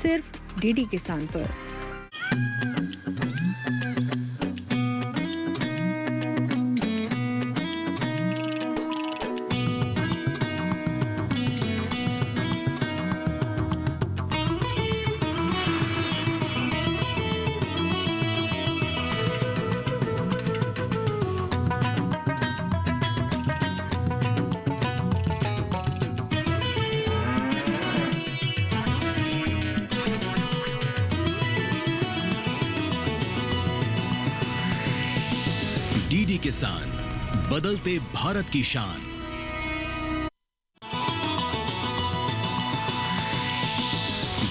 सिर्फ डीडी किसान पर। डीडी किसान, बदलते भारत की शान।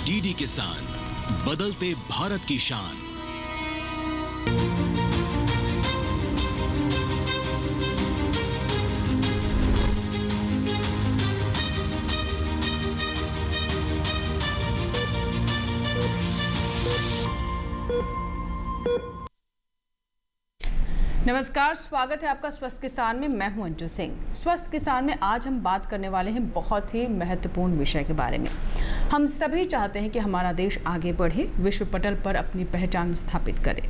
डीडी किसान, बदलते भारत की शान। नमस्कार, स्वागत है आपका स्वस्थ किसान में। मैं हूं अंजू सिंह। स्वस्थ किसान में आज हम बात करने वाले हैं बहुत ही महत्वपूर्ण विषय के बारे में। हम सभी चाहते हैं कि हमारा देश आगे बढ़े, विश्व पटल पर अपनी पहचान स्थापित करे,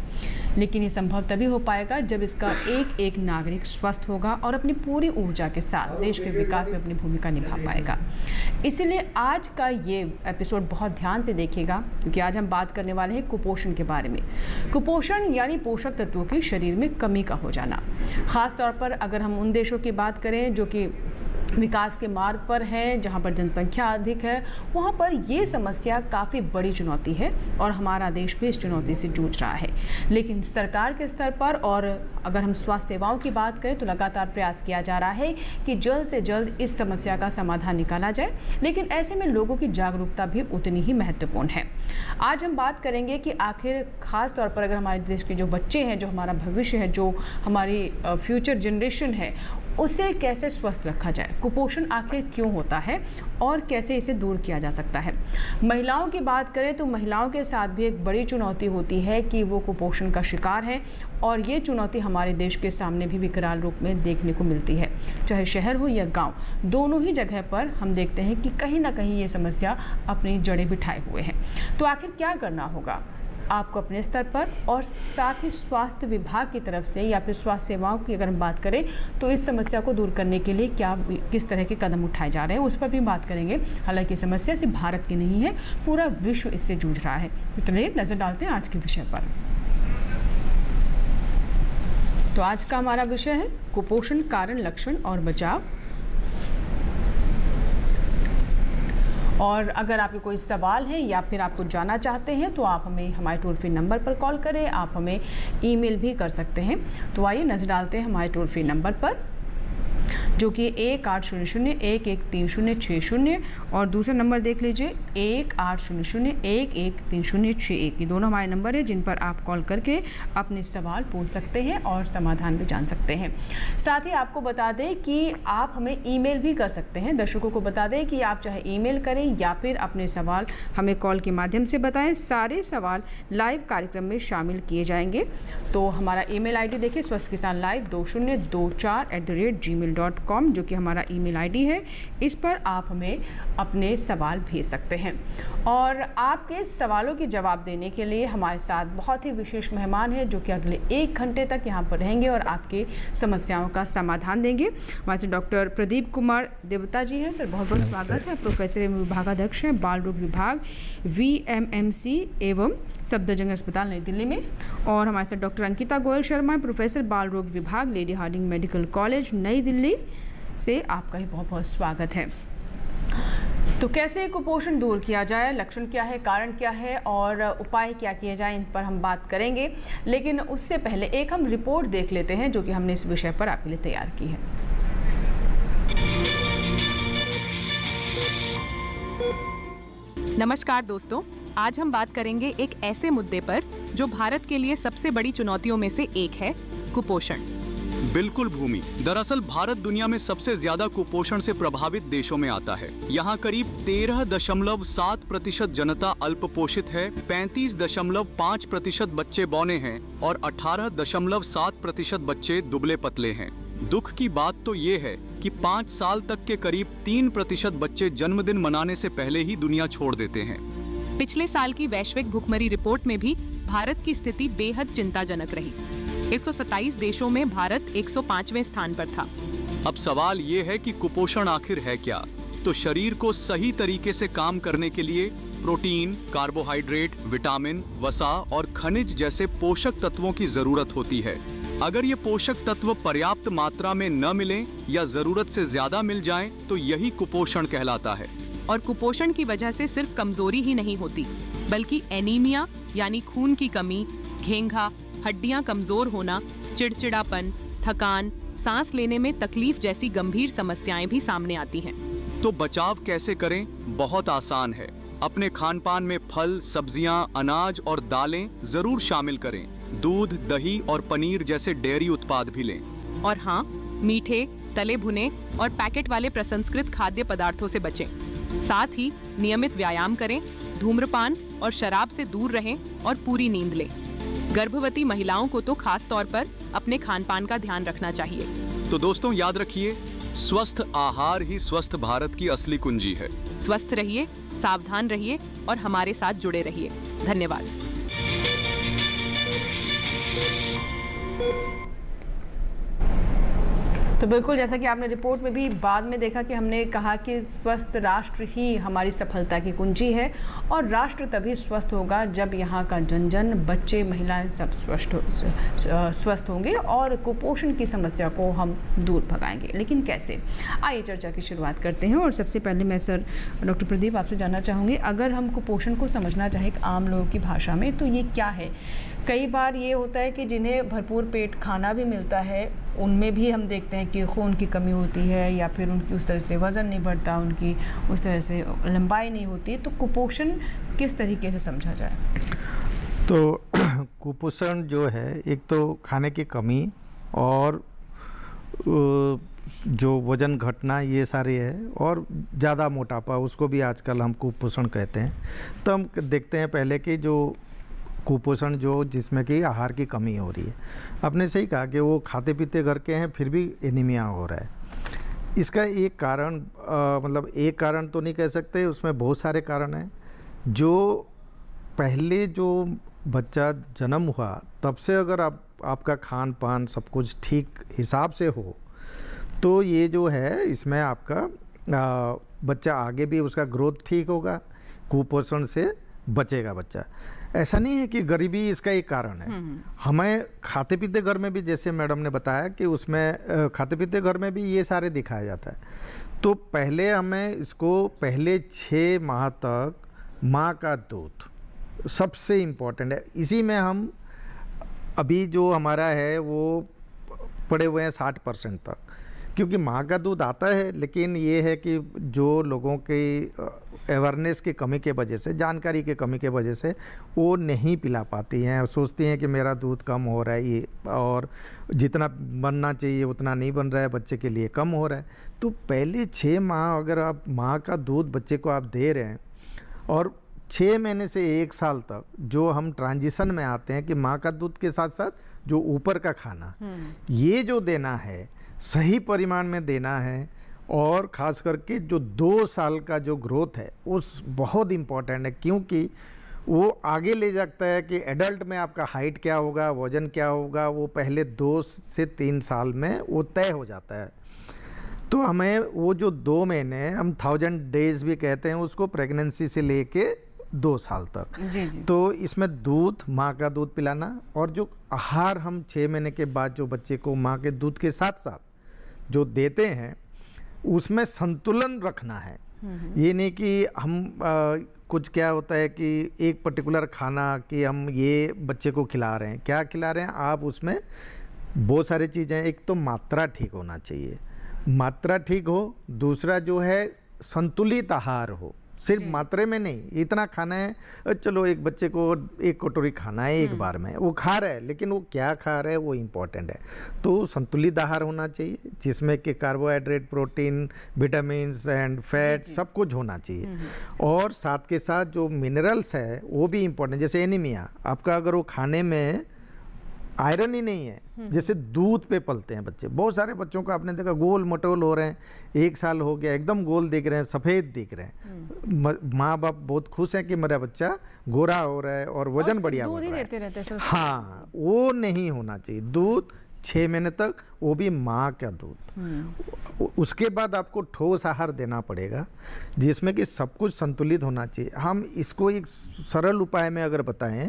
लेकिन ये संभव तभी हो पाएगा जब इसका एक एक नागरिक स्वस्थ होगा और अपनी पूरी ऊर्जा के साथ देश के विकास में अपनी भूमिका निभा पाएगा। इसीलिए आज का ये एपिसोड बहुत ध्यान से देखिएगा, क्योंकि आज हम बात करने वाले हैं कुपोषण के बारे में। कुपोषण यानी पोषक तत्वों की शरीर में कमी का हो जाना। खास तौर पर अगर हम उन देशों की बात करें जो कि विकास के मार्ग पर हैं, जहाँ पर जनसंख्या अधिक है, वहाँ पर ये समस्या काफ़ी बड़ी चुनौती है और हमारा देश भी इस चुनौती से जूझ रहा है। लेकिन सरकार के स्तर पर और अगर हम स्वास्थ्य सेवाओं की बात करें तो लगातार प्रयास किया जा रहा है कि जल्द से जल्द इस समस्या का समाधान निकाला जाए, लेकिन ऐसे में लोगों की जागरूकता भी उतनी ही महत्वपूर्ण है। आज हम बात करेंगे कि आखिर खास तौर पर अगर हमारे देश के जो बच्चे हैं, जो हमारा भविष्य है, जो हमारी फ्यूचर जनरेशन है, उसे कैसे स्वस्थ रखा जाए, कुपोषण आखिर क्यों होता है और कैसे इसे दूर किया जा सकता है। महिलाओं की बात करें तो महिलाओं के साथ भी एक बड़ी चुनौती होती है कि वो कुपोषण का शिकार है, और ये चुनौती हमारे देश के सामने भी विकराल रूप में देखने को मिलती है। चाहे शहर हो या गांव, दोनों ही जगह पर हम देखते हैं कि कहीं ना कहीं ये समस्या अपनी जड़ें बिठाए हुए है। तो आखिर क्या करना होगा आपको अपने स्तर पर, और साथ ही स्वास्थ्य विभाग की तरफ से या फिर स्वास्थ्य सेवाओं की अगर हम बात करें तो इस समस्या को दूर करने के लिए किस तरह के कदम उठाए जा रहे हैं, उस पर भी बात करेंगे। हालांकि समस्या सिर्फ भारत की नहीं है, पूरा विश्व इससे जूझ रहा है। तो चलिए नजर डालते हैं आज के विषय पर। तो आज का हमारा विषय है कुपोषण, कारण, लक्षण और बचाव। और अगर आपके कोई सवाल है या फिर आप कुछ जानना चाहते हैं तो आप हमें हमारे टोल फ्री नंबर पर कॉल करें, आप हमें ईमेल भी कर सकते हैं। तो आइए नजर डालते हैं हमारे टोल फ्री नंबर पर, जो कि 1800-113060 और दूसरा नंबर देख लीजिए 1800-113061। ये दोनों हमारे नंबर है जिन पर आप कॉल करके अपने सवाल पूछ सकते हैं और समाधान भी जान सकते हैं। साथ ही आपको बता दें कि आप हमें ईमेल भी कर सकते हैं। दर्शकों को बता दें कि आप चाहे ईमेल करें या फिर अपने सवाल हमें कॉल के माध्यम से बताएं। सारे सवाल लाइव कार्यक्रम में शामिल किए जाएंगे। तो हमारा ईमेल आईडी देखिए, swasthkisanlive2024@gmail.com, जो कि हमारा ईमेल आईडी है। इस पर आप हमें अपने सवाल भेज सकते हैं। और आपके सवालों के जवाब देने के लिए हमारे साथ बहुत ही विशेष मेहमान हैं, जो कि अगले 1 घंटे तक यहाँ पर रहेंगे और आपके समस्याओं का समाधान देंगे। हमारे से डॉक्टर प्रदीप कुमार देवता जी हैं। सर, बहुत बहुत स्वागत है। प्रोफेसर एवं विभागाध्यक्ष हैं बाल रोग विभाग VMMC एवं सफदरजंग अस्पताल नई दिल्ली में। और हमारे साथ डॉक्टर अंकिता गोयल शर्मा, प्रोफेसर बाल रोग विभाग लेडी हार्डिंग मेडिकल कॉलेज नई दिल्ली से। आपका ही बहुत बहुत स्वागत है। तो कैसे कुपोषण दूर किया जाए, लक्षण क्या है, कारण क्या है और उपाय क्या किए जाए, इन पर हम बात करेंगे। लेकिन उससे पहले एक हम रिपोर्ट देख लेते हैं जो कि हमने इस विषय पर आपके लिए तैयार की है। नमस्कार दोस्तों, आज हम बात करेंगे एक ऐसे मुद्दे पर जो भारत के लिए सबसे बड़ी चुनौतियों में से एक है, कुपोषण। बिल्कुल भूमि, दरअसल भारत दुनिया में सबसे ज्यादा कुपोषण से प्रभावित देशों में आता है। यहाँ करीब 13.7% जनता अल्पपोषित है, 35.5% बच्चे बौने हैं और 18.7% बच्चे दुबले पतले हैं। दुख की बात तो ये है कि 5 साल तक के करीब 3% बच्चे जन्मदिन मनाने से पहले ही दुनिया छोड़ देते हैं। पिछले साल की वैश्विक भुखमरी रिपोर्ट में भी भारत की स्थिति बेहद चिंताजनक रही। 127 देशों में भारत 105वें स्थान पर था। अब सवाल ये है कि कुपोषण आखिर है क्या? तो शरीर को सही तरीके से काम करने के लिए प्रोटीन, कार्बोहाइड्रेट, विटामिन, वसा और खनिज जैसे पोषक तत्वों की जरूरत होती है। अगर ये पोषक तत्व पर्याप्त मात्रा में न मिलें या जरूरत से ज्यादा मिल जाएं, तो यही कुपोषण कहलाता है। और कुपोषण की वजह से सिर्फ कमजोरी ही नहीं होती, बल्कि एनीमिया यानी खून की कमी, घेंघा, हड्डियां कमजोर होना, चिड़चिड़ापन, थकान, सांस लेने में तकलीफ जैसी गंभीर समस्याएं भी सामने आती हैं। तो बचाव कैसे करें? बहुत आसान है। अपने खानपान में फल, सब्जियां, अनाज और दालें जरूर शामिल करें। दूध, दही और पनीर जैसे डेयरी उत्पाद भी लें। और हाँ, मीठे, तले भुने और पैकेट वाले प्रसंस्कृत खाद्य पदार्थों से बचें। साथ ही नियमित व्यायाम करें, धूम्रपान और शराब से दूर रहें और पूरी नींद लें। गर्भवती महिलाओं को तो खास तौर पर अपने खानपान का ध्यान रखना चाहिए। तो दोस्तों याद रखिए, स्वस्थ आहार ही स्वस्थ भारत की असली कुंजी है। स्वस्थ रहिए, सावधान रहिए और हमारे साथ जुड़े रहिए। धन्यवाद। तो बिल्कुल जैसा कि आपने रिपोर्ट में भी बाद में देखा कि हमने कहा कि स्वस्थ राष्ट्र ही हमारी सफलता की कुंजी है, और राष्ट्र तभी स्वस्थ होगा जब यहाँ का जन जन, बच्चे, महिलाएं सब स्वस्थ होंगे और कुपोषण की समस्या को हम दूर भगाएंगे। लेकिन कैसे? आइए चर्चा की शुरुआत करते हैं। और सबसे पहले मैं सर डॉक्टर प्रदीप आपसे जानना चाहूँगी, अगर हम कुपोषण को समझना चाहें आम लोगों की भाषा में, तो ये क्या है? कई बार ये होता है कि जिन्हें भरपूर पेट खाना भी मिलता है, उनमें भी हम देखते हैं कि खून की कमी होती है या फिर उनकी उस तरह से वज़न नहीं बढ़ता, उनकी उस तरह से लंबाई नहीं होती। तो कुपोषण किस तरीके से समझा जाए? तो कुपोषण जो है, एक तो खाने की कमी और जो वज़न घटना, ये सारे है, और ज़्यादा मोटापा, उसको भी आजकल हम कुपोषण कहते हैं। तो हम देखते हैं पहले कि जो कुपोषण जो जिसमें कि आहार की कमी हो रही है, आपने सही कहा कि वो खाते पीते घर के हैं फिर भी एनीमिया हो रहा है। इसका एक कारण मतलब एक कारण तो नहीं कह सकते, उसमें बहुत सारे कारण हैं। जो पहले जो बच्चा जन्म हुआ तब से अगर आपका खान पान सब कुछ ठीक हिसाब से हो, तो ये जो है इसमें आपका बच्चा आगे भी उसका ग्रोथ ठीक होगा, कुपोषण से बचेगा बच्चा। ऐसा नहीं है कि गरीबी इसका एक कारण है। हमें खाते पीते घर में भी, जैसे मैडम ने बताया कि उसमें खाते पीते घर में भी ये सारे दिखाया जाता है। तो पहले हमें इसको पहले 6 माह तक माँ का दूध सबसे इम्पोर्टेंट है। इसी में हम अभी जो हमारा है वो पड़े हुए हैं 60% तक, क्योंकि माँ का दूध आता है, लेकिन ये है कि जो लोगों की अवेयरनेस की कमी के वजह से, जानकारी की कमी के वजह से वो नहीं पिला पाती हैं, सोचती हैं कि मेरा दूध कम हो रहा है ये, और जितना बनना चाहिए उतना नहीं बन रहा है, बच्चे के लिए कम हो रहा है। तो पहले 6 माह अगर आप माँ का दूध बच्चे को आप दे रहे हैं, और 6 महीने से 1 साल तक जो हम ट्रांजिशन में आते हैं कि माँ का दूध के साथ साथ जो ऊपर का खाना, ये जो देना है सही परिमाण में देना है, और ख़ास करके जो 2 साल का जो ग्रोथ है वो बहुत इम्पॉर्टेंट है, क्योंकि वो आगे ले जाता है कि एडल्ट में आपका हाइट क्या होगा, वज़न क्या होगा, वो पहले 2 से 3 साल में वो तय हो जाता है। तो हमें वो जो 2 महीने हम 1000 डेज भी कहते हैं उसको, प्रेगनेंसी से लेके 2 साल तक। जी। तो इसमें दूध, माँ का दूध पिलाना, और जो आहार हम 6 महीने के बाद जो बच्चे को माँ के दूध के साथ साथ जो देते हैं उसमें संतुलन रखना है। ये नहीं कि हम कुछ क्या होता है कि एक पर्टिकुलर खाना कि हम ये बच्चे को खिला रहे हैं, क्या खिला रहे हैं आप, उसमें बहुत सारी चीज़ें। एक तो मात्रा ठीक होना चाहिए, मात्रा ठीक हो, दूसरा जो है संतुलित आहार हो, सिर्फ मात्रा में नहीं इतना खाना है, चलो एक बच्चे को 1 कटोरी खाना है एक बार में, वो खा रहा है, लेकिन वो क्या खा रहा है वो इम्पोर्टेंट है। तो संतुलित आहार होना चाहिए जिसमें कि carbohydrate, protein, vitamins and fat सब कुछ होना चाहिए, और साथ के साथ जो मिनरल्स है वो भी इम्पोर्टेंट। जैसे एनीमिया आपका, अगर वो खाने में आयरन ही नहीं है। जैसे दूध पे पलते हैं बच्चे, बहुत सारे बच्चों को आपने देखा गोल मटोल हो रहे हैं, 1 साल हो गया एकदम गोल दिख रहे हैं, सफ़ेद दिख रहे हैं, माँ बाप बहुत खुश हैं कि मेरा बच्चा गोरा हो रहा है और वजन बढ़िया बढ़ रहा है। देते रहते हैं। हाँ, वो नहीं होना चाहिए। दूध 6 महीने तक, वो भी माँ का दूध। उसके बाद आपको ठोस आहार देना पड़ेगा जिसमें कि सब कुछ संतुलित होना चाहिए। हम इसको एक सरल उपाय में अगर बताएं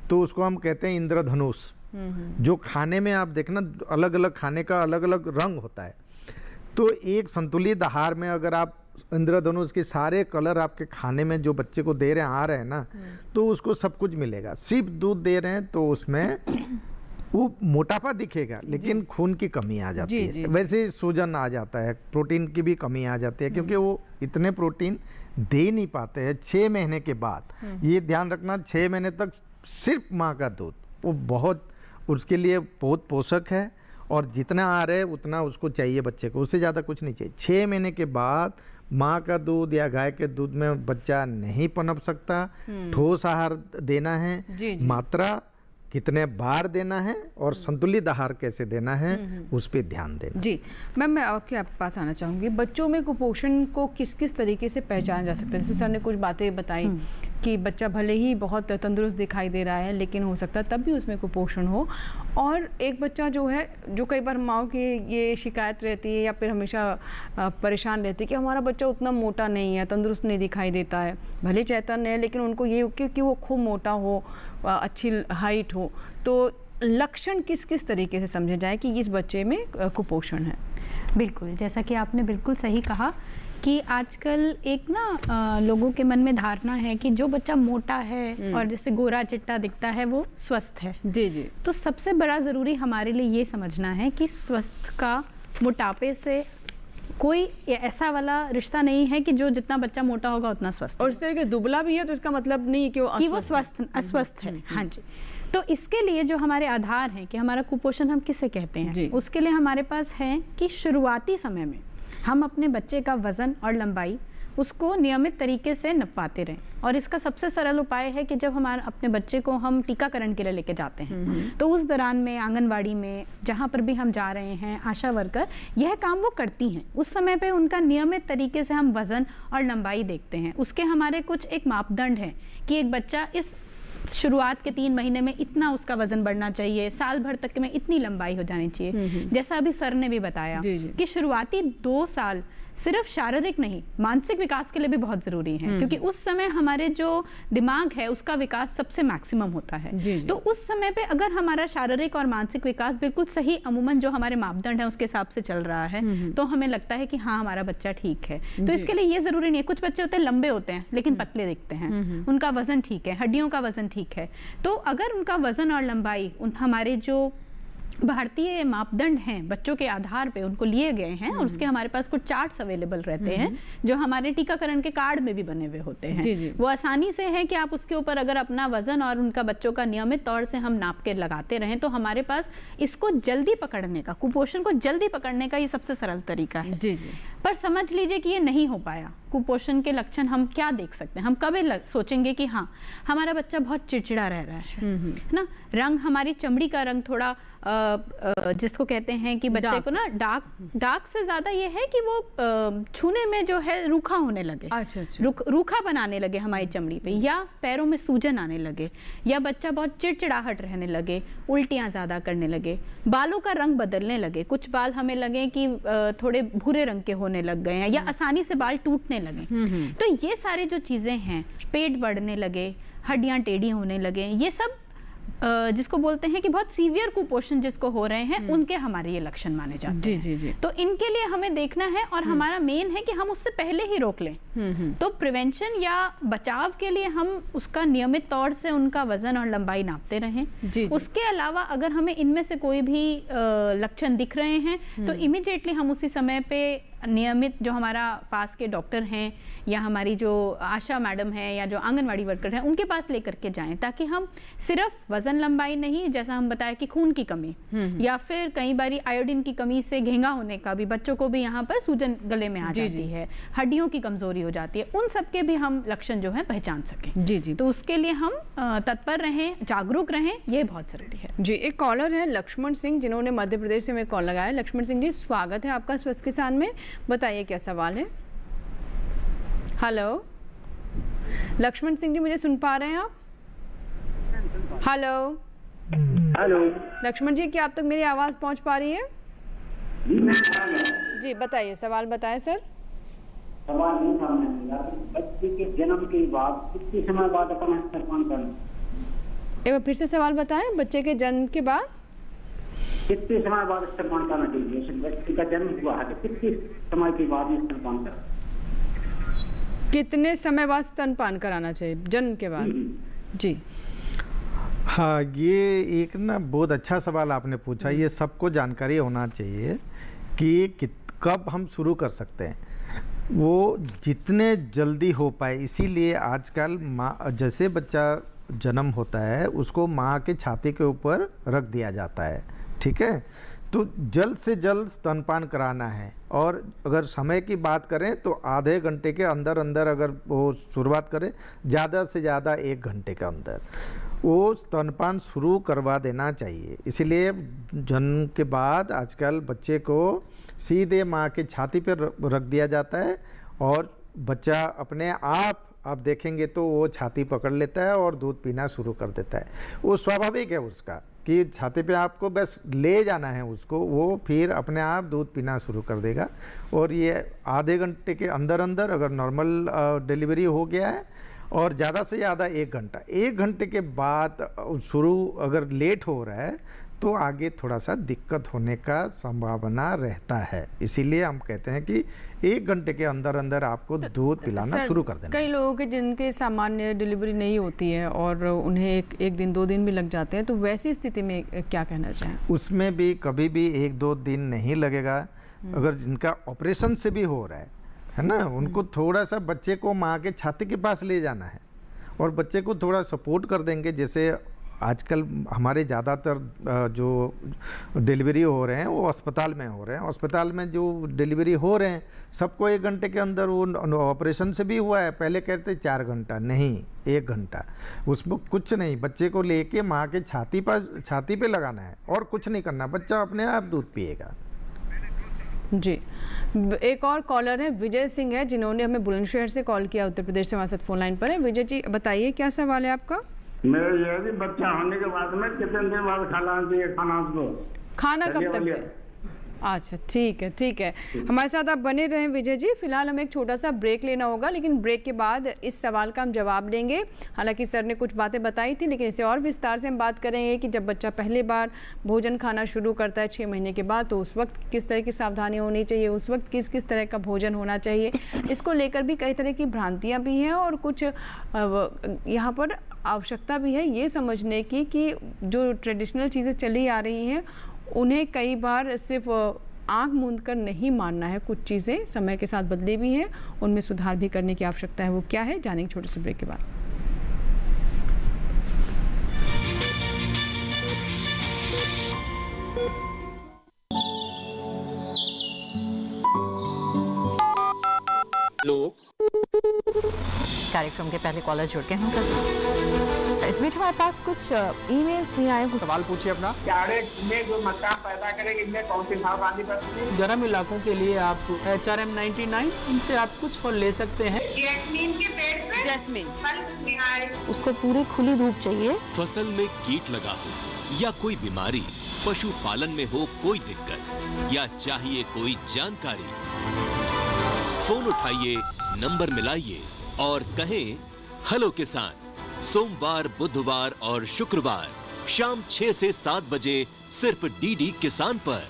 तो उसको हम कहते हैं इंद्रधनुष। जो खाने में आप देखना, अलग अलग खाने का अलग अलग रंग होता है, तो एक संतुलित आहार में अगर आप इंद्रधनुष के सारे कलर आपके खाने में जो बच्चे को दे रहे हैं आ रहे हैं ना, तो उसको सब कुछ मिलेगा। सिर्फ दूध दे रहे हैं तो उसमें वो मोटापा दिखेगा, लेकिन खून की कमी आ जाती है। वैसे सूजन आ जाता है, प्रोटीन की भी कमी आ जाती है, क्योंकि वो इतने प्रोटीन दे नहीं पाते हैं 6 महीने के बाद। ये ध्यान रखना, 6 महीने तक सिर्फ माँ का दूध वो बहुत उसके लिए बहुत पोषक है, और जितना आ रहे उतना उसको चाहिए बच्चे को, उससे ज़्यादा कुछ नहीं चाहिए। 6 महीने के बाद माँ का दूध या गाय के दूध में बच्चा नहीं पनप सकता। ठोस आहार देना है, मात्रा कितने बार देना है और संतुलित आहार कैसे देना है उस पर ध्यान देना। जी मैम, मैं आपके पास आना चाहूँगी। बच्चों में कुपोषण को किस किस तरीके से पहचाना जा सकता है? जैसे सर ने कुछ बातें बताई कि बच्चा भले ही बहुत तंदुरुस्त दिखाई दे रहा है, लेकिन हो सकता है तब भी उसमें कुपोषण हो। और एक बच्चा जो है, जो कई बार माँ की ये शिकायत रहती है या फिर हमेशा परेशान रहती है कि हमारा बच्चा उतना मोटा नहीं है, तंदुरुस्त नहीं दिखाई देता है, भले चैतन्य है, लेकिन उनको ये कि वो खूब मोटा हो, अच्छी हाइट हो। तो लक्षण किस किस तरीके से समझे जाए कि इस बच्चे में कुपोषण है? बिल्कुल, जैसा कि आपने बिल्कुल सही कहा कि आजकल एक ना लोगों के मन में धारणा है कि जो बच्चा मोटा है और जैसे गोरा चिट्टा दिखता है वो स्वस्थ है। जी जी। तो सबसे बड़ा ज़रूरी हमारे लिए ये समझना है कि स्वस्थ का मोटापे से कोई ऐसा वाला रिश्ता नहीं है कि जो जितना बच्चा मोटा होगा उतना स्वस्थ। और इस तरह के दुबला भी है तो इसका मतलब नहीं है कि वो अस्वस्थ है। हाँ जी। तो इसके लिए जो हमारे आधार हैं कि हमारा कुपोषण हम किसे कहते हैं, उसके लिए हमारे पास है कि शुरुआती समय में हम अपने बच्चे का वज़न और लंबाई उसको नियमित तरीके से नपवाते रहें। और इसका सबसे सरल उपाय है कि जब हमारे अपने बच्चे को हम टीकाकरण के लिए लेके जाते हैं तो उस दौरान में आंगनवाड़ी में जहाँ पर भी हम जा रहे हैं, आशा वर्कर यह काम वो करती हैं। उस समय पे उनका नियमित तरीके से हम वज़न और लंबाई देखते हैं। उसके हमारे कुछ एक मापदंड हैं कि एक बच्चा इस शुरुआत के 3 महीने में इतना उसका वजन बढ़ना चाहिए, साल भर तक में इतनी लंबाई हो जानी चाहिए। जैसा अभी सर ने भी बताया कि शुरुआती 2 साल सिर्फ शारीरिक नहीं, मानसिक विकास के लिए भी बहुत जरूरी है, क्योंकि उस समय हमारे जो दिमाग है उसका विकास सबसे मैक्सिमम होता है। तो उस समय पे अगर हमारा शारीरिक और मानसिक विकास बिल्कुल सही, अमूमन जो हमारे मापदंड है उसके हिसाब से चल रहा है, तो हमें लगता है कि हाँ हमारा बच्चा ठीक है। तो इसके लिए ये जरूरी नहीं है, कुछ बच्चे होते हैं लंबे होते हैं लेकिन पतले दिखते हैं, उनका वजन ठीक है, हड्डियों का वजन ठीक है। तो अगर उनका वजन और लंबाई हमारे जो भारतीय मापदंड हैं बच्चों के आधार पे उनको लिए गए हैं, और उसके हमारे पास कुछ चार्ट्स अवेलेबल रहते हैं जो हमारे टीकाकरण के कार्ड में भी बने हुए होते हैं। वो आसानी से है कि आप उसके ऊपर अगर अपना वजन और उनका बच्चों का नियमित तौर से हम नाप के लगाते रहें तो हमारे पास इसको जल्दी पकड़ने का, कुपोषण को जल्दी पकड़ने का ये सबसे सरल तरीका है। पर समझ लीजिए कि ये नहीं हो पाया, कुपोषण के लक्षण हम क्या देख सकते हैं? हम कभी सोचेंगे कि हाँ हमारा बच्चा बहुत चिड़चिड़ा रह रहा है ना, रंग, हमारी चमड़ी का रंग थोड़ा जिसको कहते हैं कि बच्चे को ना डार्क से ज्यादा ये है कि वो छूने में जो है रूखा होने लगे, रूखा बनाने लगे हमारी चमड़ी पे, या पैरों में सूजन आने लगे, या बच्चा बहुत चिड़चिड़ाहट रहने लगे, उल्टियां ज्यादा करने लगे, बालों का रंग बदलने लगे, कुछ बाल हमें लगे कि थोड़े भूरे रंग के होने लग गए हैं, या आसानी से बाल टूटने लगे। तो ये सारी जो चीजें हैं, पेट बढ़ने लगे, हड्डियां टेढ़ी होने लगे, ये सब जिसको बोलते हैं कि बहुत सीवियर कुपोषण जिसको हो रहे हैं, उनके हमारे ये लक्षण माने जाते हैं। जी। तो इनके लिए हमें देखना है, और हमारा मेन है कि हम उससे पहले ही रोक लें। तो प्रिवेंशन या बचाव के लिए हम उसका नियमित तौर से उनका वजन और लंबाई नापते रहें। उसके अलावा अगर हमें इनमें से कोई भी लक्षण दिख रहे हैं तो इमीडिएटली हम उसी समय पे नियमित जो हमारा पास के डॉक्टर हैं या हमारी जो आशा मैडम है या जो आंगनवाड़ी वर्कर हैं उनके पास लेकर के जाएं, ताकि हम सिर्फ वजन लंबाई नहीं, जैसा हम बताया कि खून की कमी या फिर कई बारी आयोडीन की कमी से घेंगा होने का भी, बच्चों को भी यहाँ पर सूजन गले में आ जाती है, हड्डियों की कमजोरी हो जाती है, उन सब के भी हम लक्षण जो है पहचान सकें। जी जी, तो उसके लिए हम तत्पर रहें, जागरूक रहें, ये बहुत जरूरी है। जी, एक कॉलर है लक्ष्मण सिंह, जिन्होंने मध्य प्रदेश से मैं कॉल लगाया। लक्ष्मण सिंह जी, स्वागत है आपका स्वस्थ किसान में, बताइए क्या सवाल है। हेलो लक्ष्मण सिंह जी, मुझे सुन पा रहे हैं आप? हेलो हेलो लक्ष्मण जी, क्या आप तक मेरी आवाज़ पहुंच पा रही है? जी बताइए, सवाल बताएं सर। सवाल नहीं था, बच्चे के जन्म के बाद कितने समय बाद अपना स्तनपान करना? एक बार फिर से सवाल बताएं। बच्चे के जन्म के बाद कितने समय बाद स्तनपान करना चाहिए? जैसे बच्चे का जन्म हुआ है तो कितने समय के बाद में स्तनपान करना? कितने समय बाद स्तनपान कराना चाहिए? जन्म के बाद। जी हाँ, ये एक ना बहुत अच्छा सवाल आपने पूछा। ये सबको जानकारी होना चाहिए कि कब हम शुरू कर सकते हैं, वो जितने जल्दी हो पाए। इसीलिए आजकल माँ, जैसे बच्चा जन्म होता है उसको माँ के छाती के ऊपर रख दिया जाता है, ठीक है। तो जल्द से जल्द स्तनपान कराना है, और अगर समय की बात करें तो आधे घंटे के अंदर अंदर अगर वो शुरुआत करें, ज़्यादा से ज़्यादा 1 घंटे के अंदर वो स्तनपान शुरू करवा देना चाहिए। इसलिए जन्म के बाद आजकल बच्चे को सीधे माँ के छाती पर रख दिया जाता है, और बच्चा अपने आप देखेंगे तो वो छाती पकड़ लेता है और दूध पीना शुरू कर देता है। वो स्वाभाविक है उसका कि छाती पे आपको बस ले जाना है उसको, वो फिर अपने आप दूध पीना शुरू कर देगा। और ये आधे घंटे के अंदर अंदर अगर नॉर्मल डिलीवरी हो गया है, और ज़्यादा से ज़्यादा 1 घंटा, 1 घंटे के बाद शुरू अगर लेट हो रहा है तो आगे थोड़ा सा दिक्कत होने का संभावना रहता है। इसीलिए हम कहते हैं कि 1 घंटे के अंदर अंदर आपको दूध पिलाना शुरू कर देना। कई लोगों के जिनके सामान्य डिलीवरी नहीं होती है और उन्हें एक दिन 2 दिन भी लग जाते हैं, तो वैसी स्थिति में क्या कहना चाहें? उसमें भी कभी भी 1-2 दिन नहीं लगेगा। अगर जिनका ऑपरेशन से भी हो रहा है ना, उनको थोड़ा सा बच्चे को माँ के छाती के पास ले जाना है और बच्चे को थोड़ा सपोर्ट कर देंगे। जैसे आजकल हमारे ज़्यादातर जो डिलीवरी हो रहे हैं वो अस्पताल में हो रहे हैं। अस्पताल में जो डिलीवरी हो रहे हैं सबको 1 घंटे के अंदर, वो ऑपरेशन से भी हुआ है। पहले कहते 4 घंटा, नहीं 1 घंटा। उसमें कुछ नहीं, बच्चे को लेके माँ के छाती पे लगाना है और कुछ नहीं करना, बच्चा अपने आप दूध पिएगा। जी, एक और कॉलर है विजय सिंह है, जिन्होंने हमें बुलंदशहर से कॉल किया, उत्तर प्रदेश से हमारे साथ फोन लाइन पर है। विजय जी बताइए क्या सवाल है आपका? मेरा ये भी बच्चा होने के बाद में कितने दिन बाद खाना चाहिए? खाना कब तक है? अच्छा ठीक है। हमारे साथ आप बने रहें विजय जी। फिलहाल हमें एक छोटा सा ब्रेक लेना होगा, लेकिन ब्रेक के बाद इस सवाल का हम जवाब देंगे। हालांकि सर ने कुछ बातें बताई थी, लेकिन इसे और विस्तार से हम बात करेंगे कि जब बच्चा पहली बार भोजन खाना शुरू करता है 6 महीने के बाद, तो उस वक्त किस तरह की सावधानी होनी चाहिए, उस वक्त किस तरह का भोजन होना चाहिए। इसको लेकर भी कई तरह की भ्रांतियाँ भी हैं और कुछ यहाँ पर आवश्यकता भी है ये समझने की कि जो ट्रेडिशनल चीज़ें चली आ रही हैं उन्हें कई बार सिर्फ आंख मूंद कर नहीं मानना है। कुछ चीज़ें समय के साथ बदली भी हैं, उनमें सुधार भी करने की आवश्यकता है। वो क्या है, जानेंगे छोटे से ब्रेक के बाद। कार्यक्रम के पहले कॉलर जुड़ के हम इस बीच हमारे पास कुछ ईमेल्स भी आए। सवाल पूछिए अपना। में जो मकान पैदा करेंगे इनमें कौन सी सावधानी बरतनी? गर्म इलाकों के लिए आप HRM 99 इनसे आप कुछ फल ले सकते हैं। जैस्मीन के पेड़ पे जैस्मीन उसको पूरी खुली धूप चाहिए। फसल में कीट लगा हो या कोई बीमारी, पशुपालन में हो कोई दिक्कत या चाहिए कोई जानकारी, फोन उठाइए, नंबर मिलाइए और कहें हेलो किसान। सोमवार, बुधवार और शुक्रवार शाम 6 से 7 बजे सिर्फ DD किसान पर।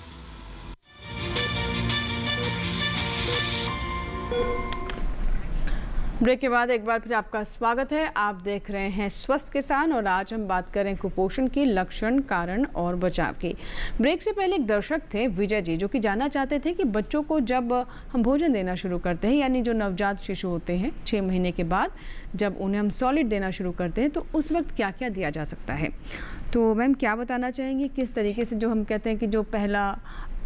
ब्रेक के बाद एक बार फिर आपका स्वागत है। आप देख रहे हैं स्वस्थ किसान और आज हम बात करें कुपोषण की लक्षण, कारण और बचाव की। ब्रेक से पहले एक दर्शक थे विजय जी, जो कि जानना चाहते थे कि बच्चों को जब हम भोजन देना शुरू करते हैं, यानी जो नवजात शिशु होते हैं 6 महीने के बाद जब उन्हें हम सॉलिड देना शुरू करते हैं तो उस वक्त क्या क्या दिया जा सकता है। तो मैम क्या बताना चाहेंगे, किस तरीके से जो हम कहते हैं कि जो पहला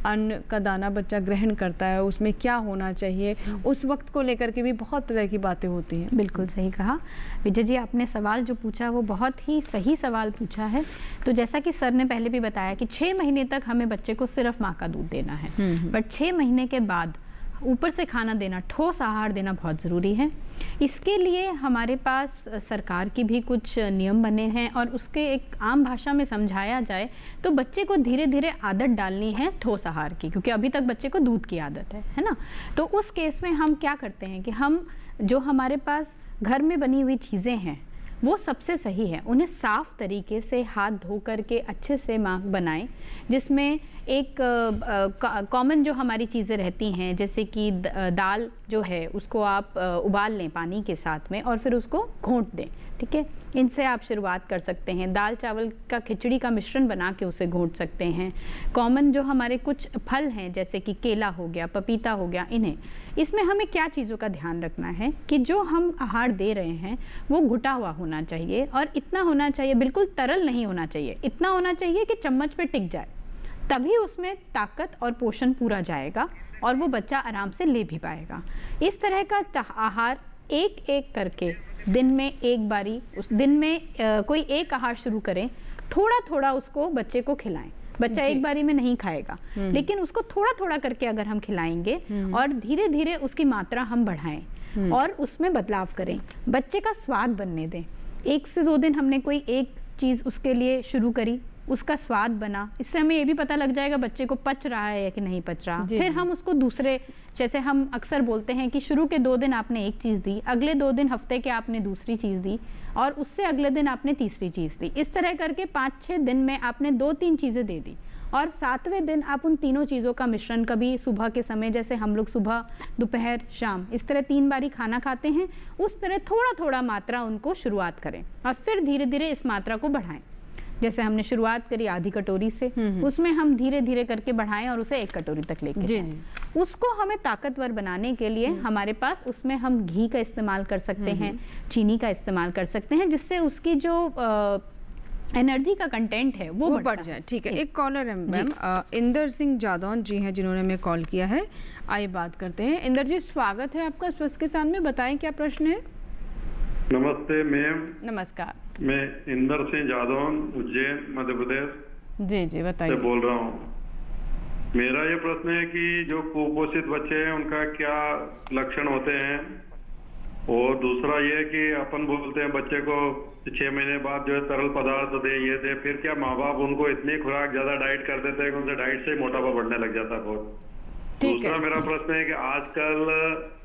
अन्न का दाना बच्चा ग्रहण करता है उसमें क्या होना चाहिए, उस वक्त को लेकर के भी बहुत तरह की बातें होती हैं। बिल्कुल सही कहा विजय जी, आपने सवाल जो पूछा वो बहुत ही सही सवाल पूछा है। तो जैसा कि सर ने पहले भी बताया कि 6 महीने तक हमें बच्चे को सिर्फ माँ का दूध देना है, बट 6 महीने के बाद ऊपर से खाना देना, ठोस आहार देना बहुत ज़रूरी है। इसके लिए हमारे पास सरकार की भी कुछ नियम बने हैं और उसके एक आम भाषा में समझाया जाए तो बच्चे को धीरे धीरे आदत डालनी है ठोस आहार की, क्योंकि अभी तक बच्चे को दूध की आदत है ना। तो उस केस में हम क्या करते हैं कि हम जो हमारे पास घर में बनी हुई चीज़ें हैं वो सबसे सही है, उन्हें साफ़ तरीके से हाथ धो करके अच्छे से माँ बनाएं, जिसमें एक कॉमन जो हमारी चीज़ें रहती हैं जैसे कि दाल जो है उसको आप उबाल लें पानी के साथ में और फिर उसको घोंट दें, ठीक है। इनसे आप शुरुआत कर सकते हैं। दाल चावल का खिचड़ी का मिश्रण बना के उसे घोंट सकते हैं। कॉमन जो हमारे कुछ फल हैं जैसे कि केला हो गया, पपीता हो गया, इन्हें इसमें हमें क्या चीज़ों का ध्यान रखना है कि जो हम आहार दे रहे हैं वो घुटा हुआ होना चाहिए और इतना होना चाहिए, बिल्कुल तरल नहीं होना चाहिए, इतना होना चाहिए कि चम्मच पे टिक जाए, तभी उसमें ताकत और पोषण पूरा जाएगा और वो बच्चा आराम से ले भी पाएगा। इस तरह का आहार एक एक करके दिन में एक बारी, उस दिन में कोई एक आहार शुरू करें, थोड़ा थोड़ा उसको बच्चे को खिलाएं। बच्चा एक बारी में नहीं खाएगा, लेकिन उसको थोड़ा थोड़ा करके अगर हम खिलाएंगे और धीरे धीरे उसकी मात्रा हम बढ़ाएं और उसमें बदलाव करें, बच्चे का स्वाद बनने दें। 1 से 2 दिन हमने कोई एक चीज़ उसके लिए शुरू करी, उसका स्वाद बना, इससे हमें ये भी पता लग जाएगा बच्चे को पच रहा है या कि नहीं पच रहा। फिर हम उसको दूसरे, जैसे हम अक्सर बोलते हैं कि शुरू के 2 दिन आपने एक चीज़ दी, अगले 2 दिन हफ्ते के आपने दूसरी चीज़ दी और उससे अगले दिन आपने तीसरी चीज़ दी। इस तरह करके 5-6 दिन में आपने 2-3 चीज़ें दे दी और 7वें दिन आप उन तीनों चीज़ों का मिश्रण, कभी सुबह के समय जैसे हम लोग सुबह, दोपहर, शाम इस तरह 3 बारी खाना खाते हैं, उस तरह थोड़ा थोड़ा मात्रा उनको शुरुआत करें और फिर धीरे धीरे इस मात्रा को बढ़ाएं। जैसे हमने शुरुआत करी आधी कटोरी से, उसमें हम धीरे धीरे करके बढ़ाएं और उसे 1 कटोरी तक लेके जाएं। उसको हमें ताकतवर बनाने के लिए हमारे पास उसमें हम घी का इस्तेमाल कर सकते हैं, चीनी का इस्तेमाल कर सकते हैं, जिससे उसकी जो एनर्जी का कंटेंट है वो बढ़ जाए। ठीक है, एक कॉलर है मैम, इंदर सिंह जादौन जी हैं जिन्होंने हमें कॉल किया है। आइए बात करते हैं। इंदर जी, स्वागत है आपका स्वस्थ किसान में, बताएं क्या प्रश्न है। नमस्ते मैम। नमस्कार, मैं इंदर सिंह जादौन, उज्जैन, मध्य प्रदेश जी बताइए। से बोल रहा हूँ। मेरा ये प्रश्न है कि जो कुपोषित बच्चे हैं उनका क्या लक्षण होते हैं, और दूसरा ये कि अपन बोलते हैं बच्चे को 6 महीने बाद जो है तरल पदार्थ दे, ये दे, फिर क्या माँ बाप उनको इतनी खुराक ज्यादा डाइट कर देते हैं कि उनसे डाइट से ही मोटापा बढ़ने लग जाता है बहुत। दूसरा मेरा प्रश्न है कि आजकल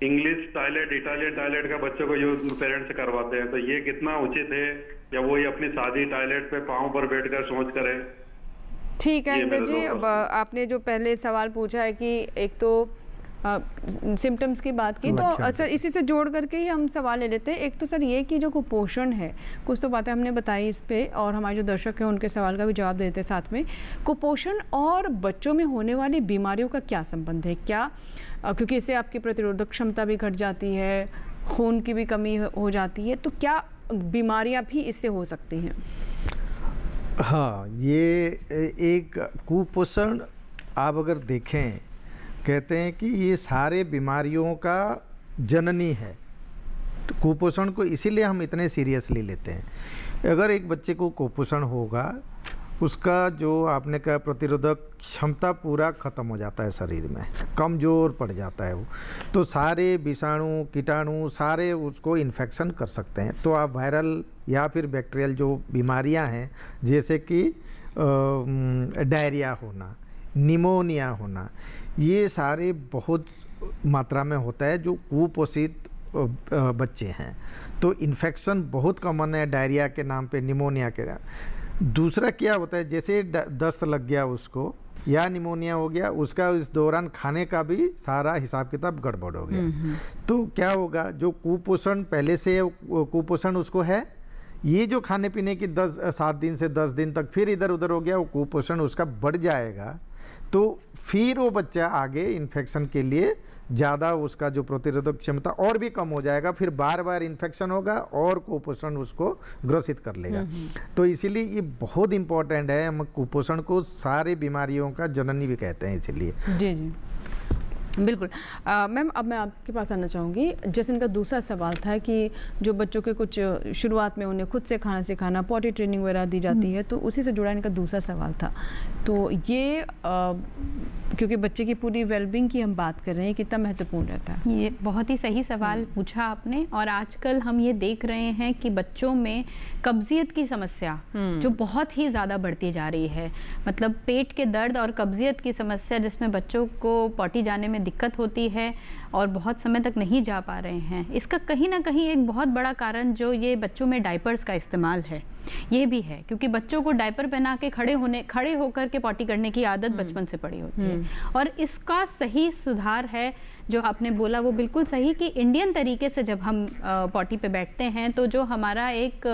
इंग्लिश टॉयलेट, इटालियन टॉयलेट का बच्चों को यूज पेरेंट्स करवाते हैं, तो ये कितना उचित है या वो ही अपनी सादी टॉयलेट पे पाँव पर बैठकर सोच करें। ठीक है इंदर जी, अब आपने जो पहले सवाल पूछा है कि एक तो सिम्टम्स की बात की, तो सर इसी से जोड़ करके ही हम सवाल ले लेते हैं। एक तो सर ये कि जो कुपोषण है, कुछ तो बातें हमने बताई इस पे और हमारे जो दर्शक हैं उनके सवाल का भी जवाब देते हैं साथ में। कुपोषण और बच्चों में होने वाली बीमारियों का क्या संबंध है, क्या क्योंकि इससे आपकी प्रतिरोधक क्षमता भी घट जाती है, खून की भी कमी हो जाती है, तो क्या बीमारियां भी इससे हो सकती हैं? हाँ, ये एक कुपोषण आप अगर देखें, कहते हैं कि ये सारे बीमारियों का जननी है। तो कुपोषण को इसीलिए हम इतने सीरियसली लेते हैं। अगर एक बच्चे को कुपोषण होगा, उसका जो आपने कहा प्रतिरोधक क्षमता पूरा ख़त्म हो जाता है, शरीर में कमज़ोर पड़ जाता है वो, तो सारे विषाणु, कीटाणु सारे उसको इन्फेक्शन कर सकते हैं। तो आप वायरल या फिर बैक्टीरियल जो बीमारियां हैं, जैसे कि डायरिया होना, निमोनिया होना, ये सारे बहुत मात्रा में होता है जो कुपोषित बच्चे हैं। तो इन्फेक्शन बहुत कॉमन है डायरिया के नाम पे, निमोनिया के। दूसरा क्या होता है, जैसे दस्त लग गया उसको या निमोनिया हो गया, उसका इस दौरान खाने का भी सारा हिसाब किताब गड़बड़ हो गया। तो क्या होगा, जो कुपोषण पहले से कुपोषण उसको है, ये जो खाने पीने की 7 दिन से 10 दिन तक फिर इधर उधर हो गया, वो कुपोषण उसका बढ़ जाएगा। तो फिर वो बच्चा आगे इन्फेक्शन के लिए ज़्यादा, उसका जो प्रतिरोधक क्षमता और भी कम हो जाएगा, फिर बार बार इन्फेक्शन होगा और कुपोषण उसको ग्रसित कर लेगा। तो इसीलिए ये बहुत इम्पोर्टेंट है, हम कुपोषण को सारी बीमारियों का जननी भी कहते हैं इसीलिए। जी जी बिल्कुल। मैम अब मैं आपके पास आना चाहूँगी, जैसे इनका दूसरा सवाल था कि जो बच्चों के कुछ शुरुआत में उन्हें खुद से खाना सिखाना, पॉटी ट्रेनिंग वगैरह दी जाती है, तो उसी से जुड़ा इनका दूसरा सवाल था। तो ये क्योंकि बच्चे की पूरी वेलबींग की हम बात कर रहे हैं, कितना महत्वपूर्ण रहता है? ये बहुत ही सही सवाल पूछा आपने। और आजकल हम ये देख रहे हैं कि बच्चों में कब्जियत की समस्या जो बहुत ही ज़्यादा बढ़ती जा रही है, मतलब पेट के दर्द और कब्जियत की समस्या, जिसमें बच्चों को पॉटी जाने में दिक्कत होती है और बहुत समय तक नहीं जा पा रहे हैं। इसका कहीं ना कहीं एक बहुत बड़ा कारण जो ये बच्चों में डायपर्स का इस्तेमाल है, ये भी है, क्योंकि बच्चों को डायपर पहना के खड़े होकर के पॉटी करने की आदत बचपन से पड़ी होती है। और इसका सही सुधार है, जो आपने बोला वो बिल्कुल सही, कि इंडियन तरीके से जब हम पॉटी पे बैठते हैं तो जो हमारा एक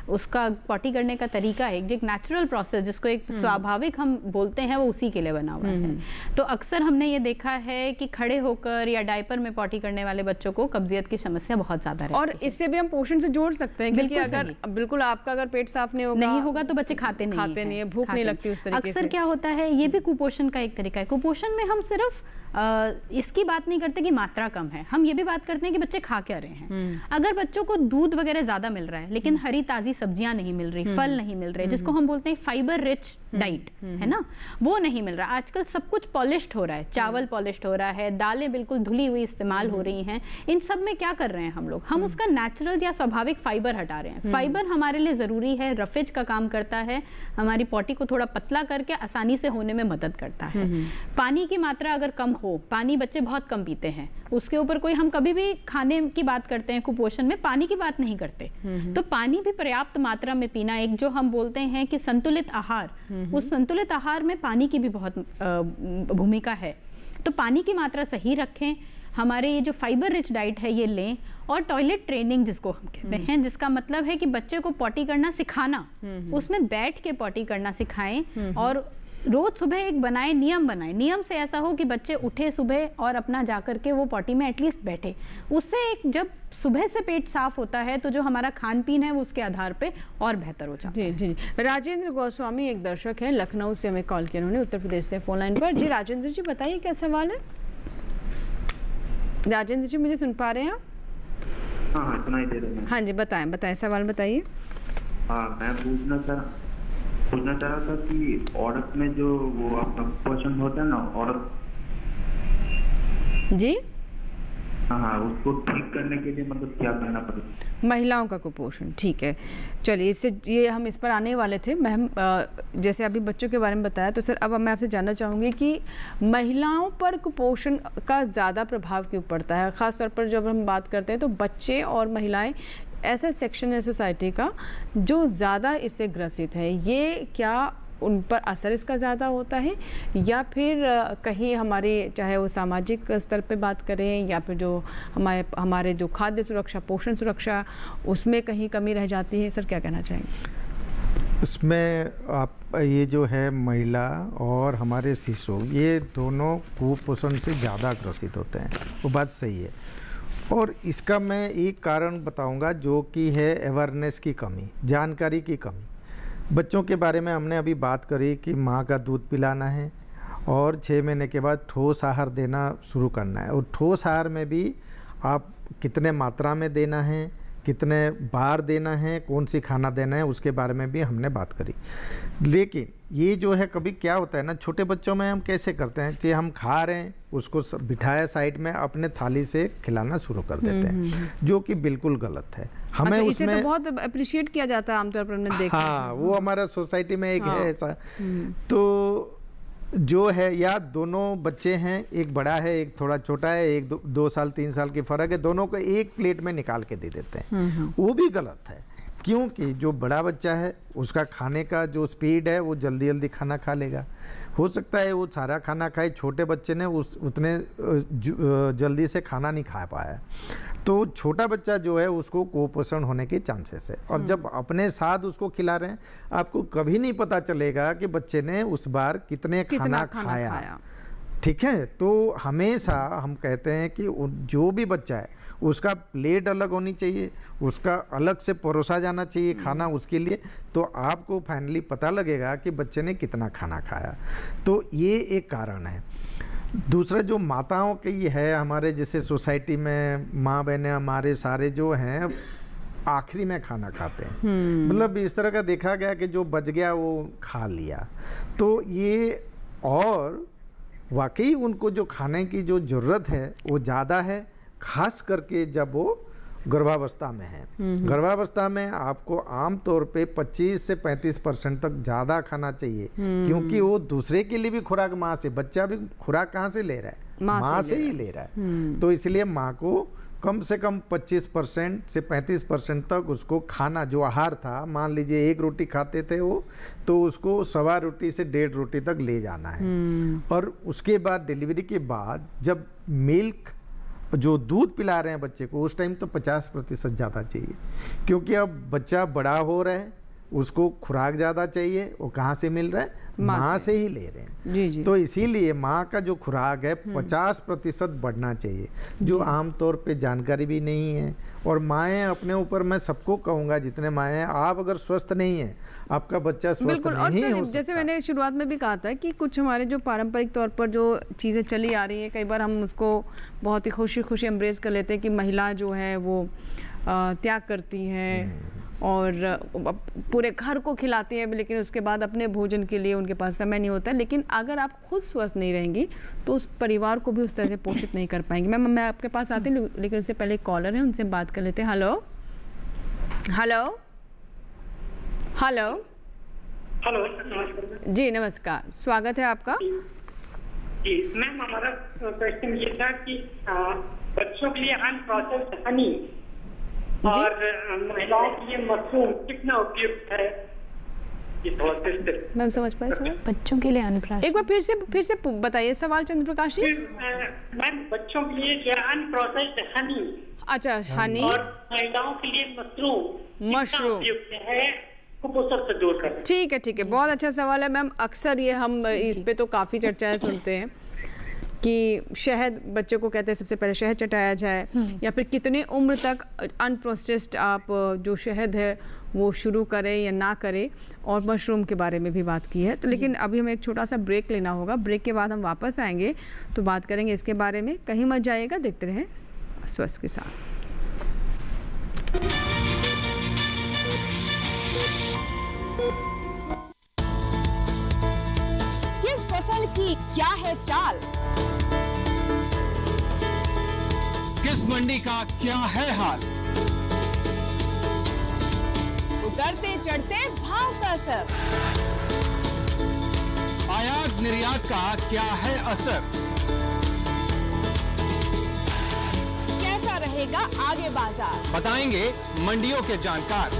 उसका पॉटी करने का तरीका है, एक नेचुरल प्रोसेस जिसको एक स्वाभाविक हम बोलते हैं, वो उसी के लिए बना हुआ है। तो अक्सर हमने ये देखा है कि खड़े होकर या डायपर में पॉटी करने वाले बच्चों को कब्जियत की समस्या बहुत ज़्यादा रहती है। और इससे भी हम पोषण से जोड़ सकते हैं, क्योंकि अगर बिल्कुल आपका अगर पेट साफ नहीं होगा तो बच्चे खाते नहीं है, भूख नहीं लगती उस तरीके से। अक्सर क्या होता है, ये भी कुपोषण का एक तरीका है। कुपोषण में हम सिर्फ इसकी बात नहीं करते कि मात्रा कम है, हम ये भी बात करते हैं कि बच्चे खा क्या रहे हैं। अगर बच्चों को दूध वगैरह ज्यादा मिल रहा है लेकिन हरी ताजी सब्जियां नहीं मिल रही, फल नहीं मिल रहे, जिसको हम बोलते हैं फाइबर रिच डाइट, है ना, वो नहीं मिल रहा। आजकल सब कुछ पॉलिश्ड हो रहा है, चावल पॉलिश्ड हो रहा है, दालें बिल्कुल धुली हुई इस्तेमाल हो रही हैं। इन सब में क्या कर रहे हैं हम लोग, हम उसका नेचुरल या स्वाभाविक फाइबर हटा रहे हैं। फाइबर हमारे लिए जरूरी है, रफेज का काम करता है, हमारी पॉटी को थोड़ा पतला करके आसानी से होने में मदद करता है। पानी की मात्रा अगर कम हो, पानी बच्चे बहुत कम पीते हैं, उसके ऊपर कोई, हम कभी भी खाने की बात करते हैं कुपोषण में, पानी की बात नहीं करते। तो पानी भी पर्याप्त मात्रा में पीना, एक जो हम बोलते हैं कि संतुलित आहार, उस संतुलित आहार में पानी की भी बहुत भूमिका है। तो पानी की मात्रा सही रखें, हमारे ये जो फाइबर रिच डाइट है ये लें, और टॉयलेट ट्रेनिंग जिसको हम कहते हैं, जिसका मतलब है कि बच्चे को पॉटी करना सिखाना, उसमें बैठ के पॉटी करना सिखाएं, और रोज सुबह एक नियम बनाएं। नियम से ऐसा हो कि बच्चे उठे सुबह और अपना जाकर के वो पॉटी में एटलीस्ट बैठे। उससे एक जब सुबह से पेट साफ होता है तो जो हमारा खान पीन है वो उसके आधार पे और बेहतर हो जाता है। जी। राजेंद्र गोस्वामी एक दर्शक है, लखनऊ से हमें कॉल किया उन्होंने, उत्तर प्रदेश से, फोन लाइन पर। जी राजेंद्र जी बताइए क्या सवाल है। राजेंद्र जी मुझे सुन पा रहे हैं आप? हाँ सुनाई दे रहा है। हाँ जी बताएं सवाल बताइए। हाँ मैं पूछना चाह रहा था कि औरत में जो वो आपका कुपोषण होता है ना, औरत जी, हाँ उसको ठीक करने के लिए मतलब क्या करना पड़ेगा? महिलाओं का कुपोषण, ठीक है, चलिए ये हम इस पर आने वाले थे। मैम जैसे अभी बच्चों के बारे में बताया, तो सर अब मैं आपसे जानना चाहूँगी कि महिलाओं पर कुपोषण का ज़्यादा प्रभाव क्यों पड़ता है? ख़ास तौर पर जब हम बात करते हैं तो बच्चे और महिलाएं ऐसा सेक्शन है सोसाइटी का जो ज़्यादा इससे ग्रसित है, ये क्या उन पर असर इसका ज़्यादा होता है, या फिर कहीं हमारे चाहे वो सामाजिक स्तर पे बात करें या फिर जो हमारे जो खाद्य सुरक्षा, पोषण सुरक्षा, उसमें कहीं कमी रह जाती है? सर क्या कहना चाहेंगे? उसमें आप ये जो है महिला और हमारे शिशु, ये दोनों कुपोषण से ज़्यादा ग्रसित होते हैं, वो बात सही है। और इसका मैं एक कारण बताऊंगा जो कि है अवेयरनेस की कमी, जानकारी की कमी। बच्चों के बारे में हमने अभी बात करी कि माँ का दूध पिलाना है और 6 महीने के बाद ठोस आहार देना शुरू करना है, और ठोस आहार में भी आप कितने मात्रा में देना है, कितने बार देना है, कौन सी खाना देना है, उसके बारे में भी हमने बात करी। लेकिन ये जो है कभी क्या होता है ना, छोटे बच्चों में हम कैसे करते हैं कि हम खा रहे हैं, उसको बिठाया साइड में, अपने थाली से खिलाना शुरू कर देते हैं, जो कि बिल्कुल गलत है। हमें अच्छा, उसमें इसे तो बहुत अप्रिशिएट किया जाता है आमतौर पर, हमने देखा। हाँ, वो हमारा सोसाइटी में एक है ऐसा। तो जो है, या दोनों बच्चे हैं, एक बड़ा है एक थोड़ा छोटा है, एक 2 साल 3 साल की फ़र्क है, दोनों को एक प्लेट में निकाल के दे देते हैं, वो भी गलत है। क्योंकि जो बड़ा बच्चा है उसका खाने का जो स्पीड है वो जल्दी जल्दी खाना खा लेगा। हो सकता है वो सारा खाना खाए, छोटे बच्चे ने उतने जल्दी से खाना नहीं खा पाया, तो छोटा बच्चा जो है उसको कुपोषण होने के चांसेस है। और जब अपने साथ उसको खिला रहे हैं, आपको कभी नहीं पता चलेगा कि बच्चे ने उस बार कितना खाना खाया। ठीक है, तो हमेशा हम कहते हैं कि जो भी बच्चा है उसका प्लेट अलग होनी चाहिए, उसका अलग से परोसा जाना चाहिए खाना उसके लिए, तो आपको फाइनली पता लगेगा कि बच्चे ने कितना खाना खाया। तो ये एक कारण है। दूसरा जो माताओं की है, हमारे जैसे सोसाइटी में माँ बहनें हमारे सारे जो हैं आखिरी में खाना खाते हैं, मतलब इस तरह का देखा गया कि जो बच गया वो खा लिया। तो ये, और वाकई उनको जो खाने की जो ज़रूरत है वो ज़्यादा है, खास करके जब वो गर्भावस्था में है। गर्भावस्था में आपको आमतौर पे 25 से 35% तक ज़्यादा खाना चाहिए, क्योंकि वो दूसरे के लिए भी खुराक माँ से, बच्चा भी खुराक कहाँ से ले रहा है, माँ से ही ले रहा है। तो इसलिए माँ को कम से कम 25% से 35% तक उसको खाना, जो आहार था, मान लीजिए 1 रोटी खाते थे वो, तो उसको 1.25 रोटी से 1.5 रोटी तक ले जाना है। और उसके बाद डिलीवरी के बाद जब मिल्क, जो दूध पिला रहे हैं बच्चे को, उस टाइम तो 50% ज़्यादा चाहिए, क्योंकि अब बच्चा बड़ा हो रहा है, उसको खुराक ज़्यादा चाहिए। वो कहाँ से मिल रहा है? माँ से ही ले रहे हैं। जी। तो इसीलिए माँ का जो खुराक है 50% बढ़ना चाहिए, जो आमतौर पे जानकारी भी नहीं है। और माएँ अपने ऊपर, मैं सबको कहूँगा जितने माएँ हैं, आप अगर स्वस्थ नहीं हैं, आपका बच्चा स्वस्थ नहीं हो सकता। जैसे मैंने शुरुआत में भी कहा था कि कुछ हमारे जो पारंपरिक तौर पर जो चीज़ें चली आ रही हैं, कई बार हम उसको बहुत ही खुशी खुशी एम्ब्रेस कर लेते हैं कि महिला जो है वो त्याग करती है और पूरे घर को खिलाती है, लेकिन उसके बाद अपने भोजन के लिए उनके पास समय नहीं होता। लेकिन अगर आप खुद स्वस्थ नहीं रहेंगी तो उस परिवार को भी उस तरह से पोषित नहीं कर पाएंगी। मैं आपके पास आती हूँ, लेकिन उससे पहले कॉलर है, उनसे बात कर लेते हैं। हेलो हेलो हेलो हेलो, नमस्कार जी। नमस्कार, स्वागत है आपका। जी मैम, हमारा क्वेश्चन ये था कि बच्चों के लिए अनप्रोसेस्ड हनी और महिलाओं के लिए मशरूम कितना उपयुक्त है? मैम समझ पाए सवाल? बच्चों के लिए अनप्रोसेस्ड, एक बार फिर से बताइए सवाल चंद्र प्रकाश जी। मैम, बच्चों के लिए जो है अनप्रोसेस्ड हनी, अच्छा हनी, और महिलाओं के लिए मशरूम उपयुक्त है कुपोषण से दूर करने? ठीक है, बहुत अच्छा सवाल है मैम। अक्सर ये हम इस पे तो काफ़ी चर्चाएं सुनते हैं कि शहद, बच्चों को कहते हैं सबसे पहले शहद चटाया जाए, या फिर कितने उम्र तक अनप्रोसेस्ड आप जो शहद है वो शुरू करें या ना करें, और मशरूम के बारे में भी बात की है। तो लेकिन अभी हमें एक छोटा सा ब्रेक लेना होगा। ब्रेक के बाद हम वापस आएंगे तो बात करेंगे इसके बारे में। कहीं मत जाइएगा, देखते रहें स्वस्थ के साथ। किस फसल की क्या है चाल, किस मंडी का क्या है हाल, उतरते चढ़ते भाव का असर, आयात निर्यात का क्या है असर, कैसा रहेगा आगे बाजार, बताएंगे मंडियों के जानकार।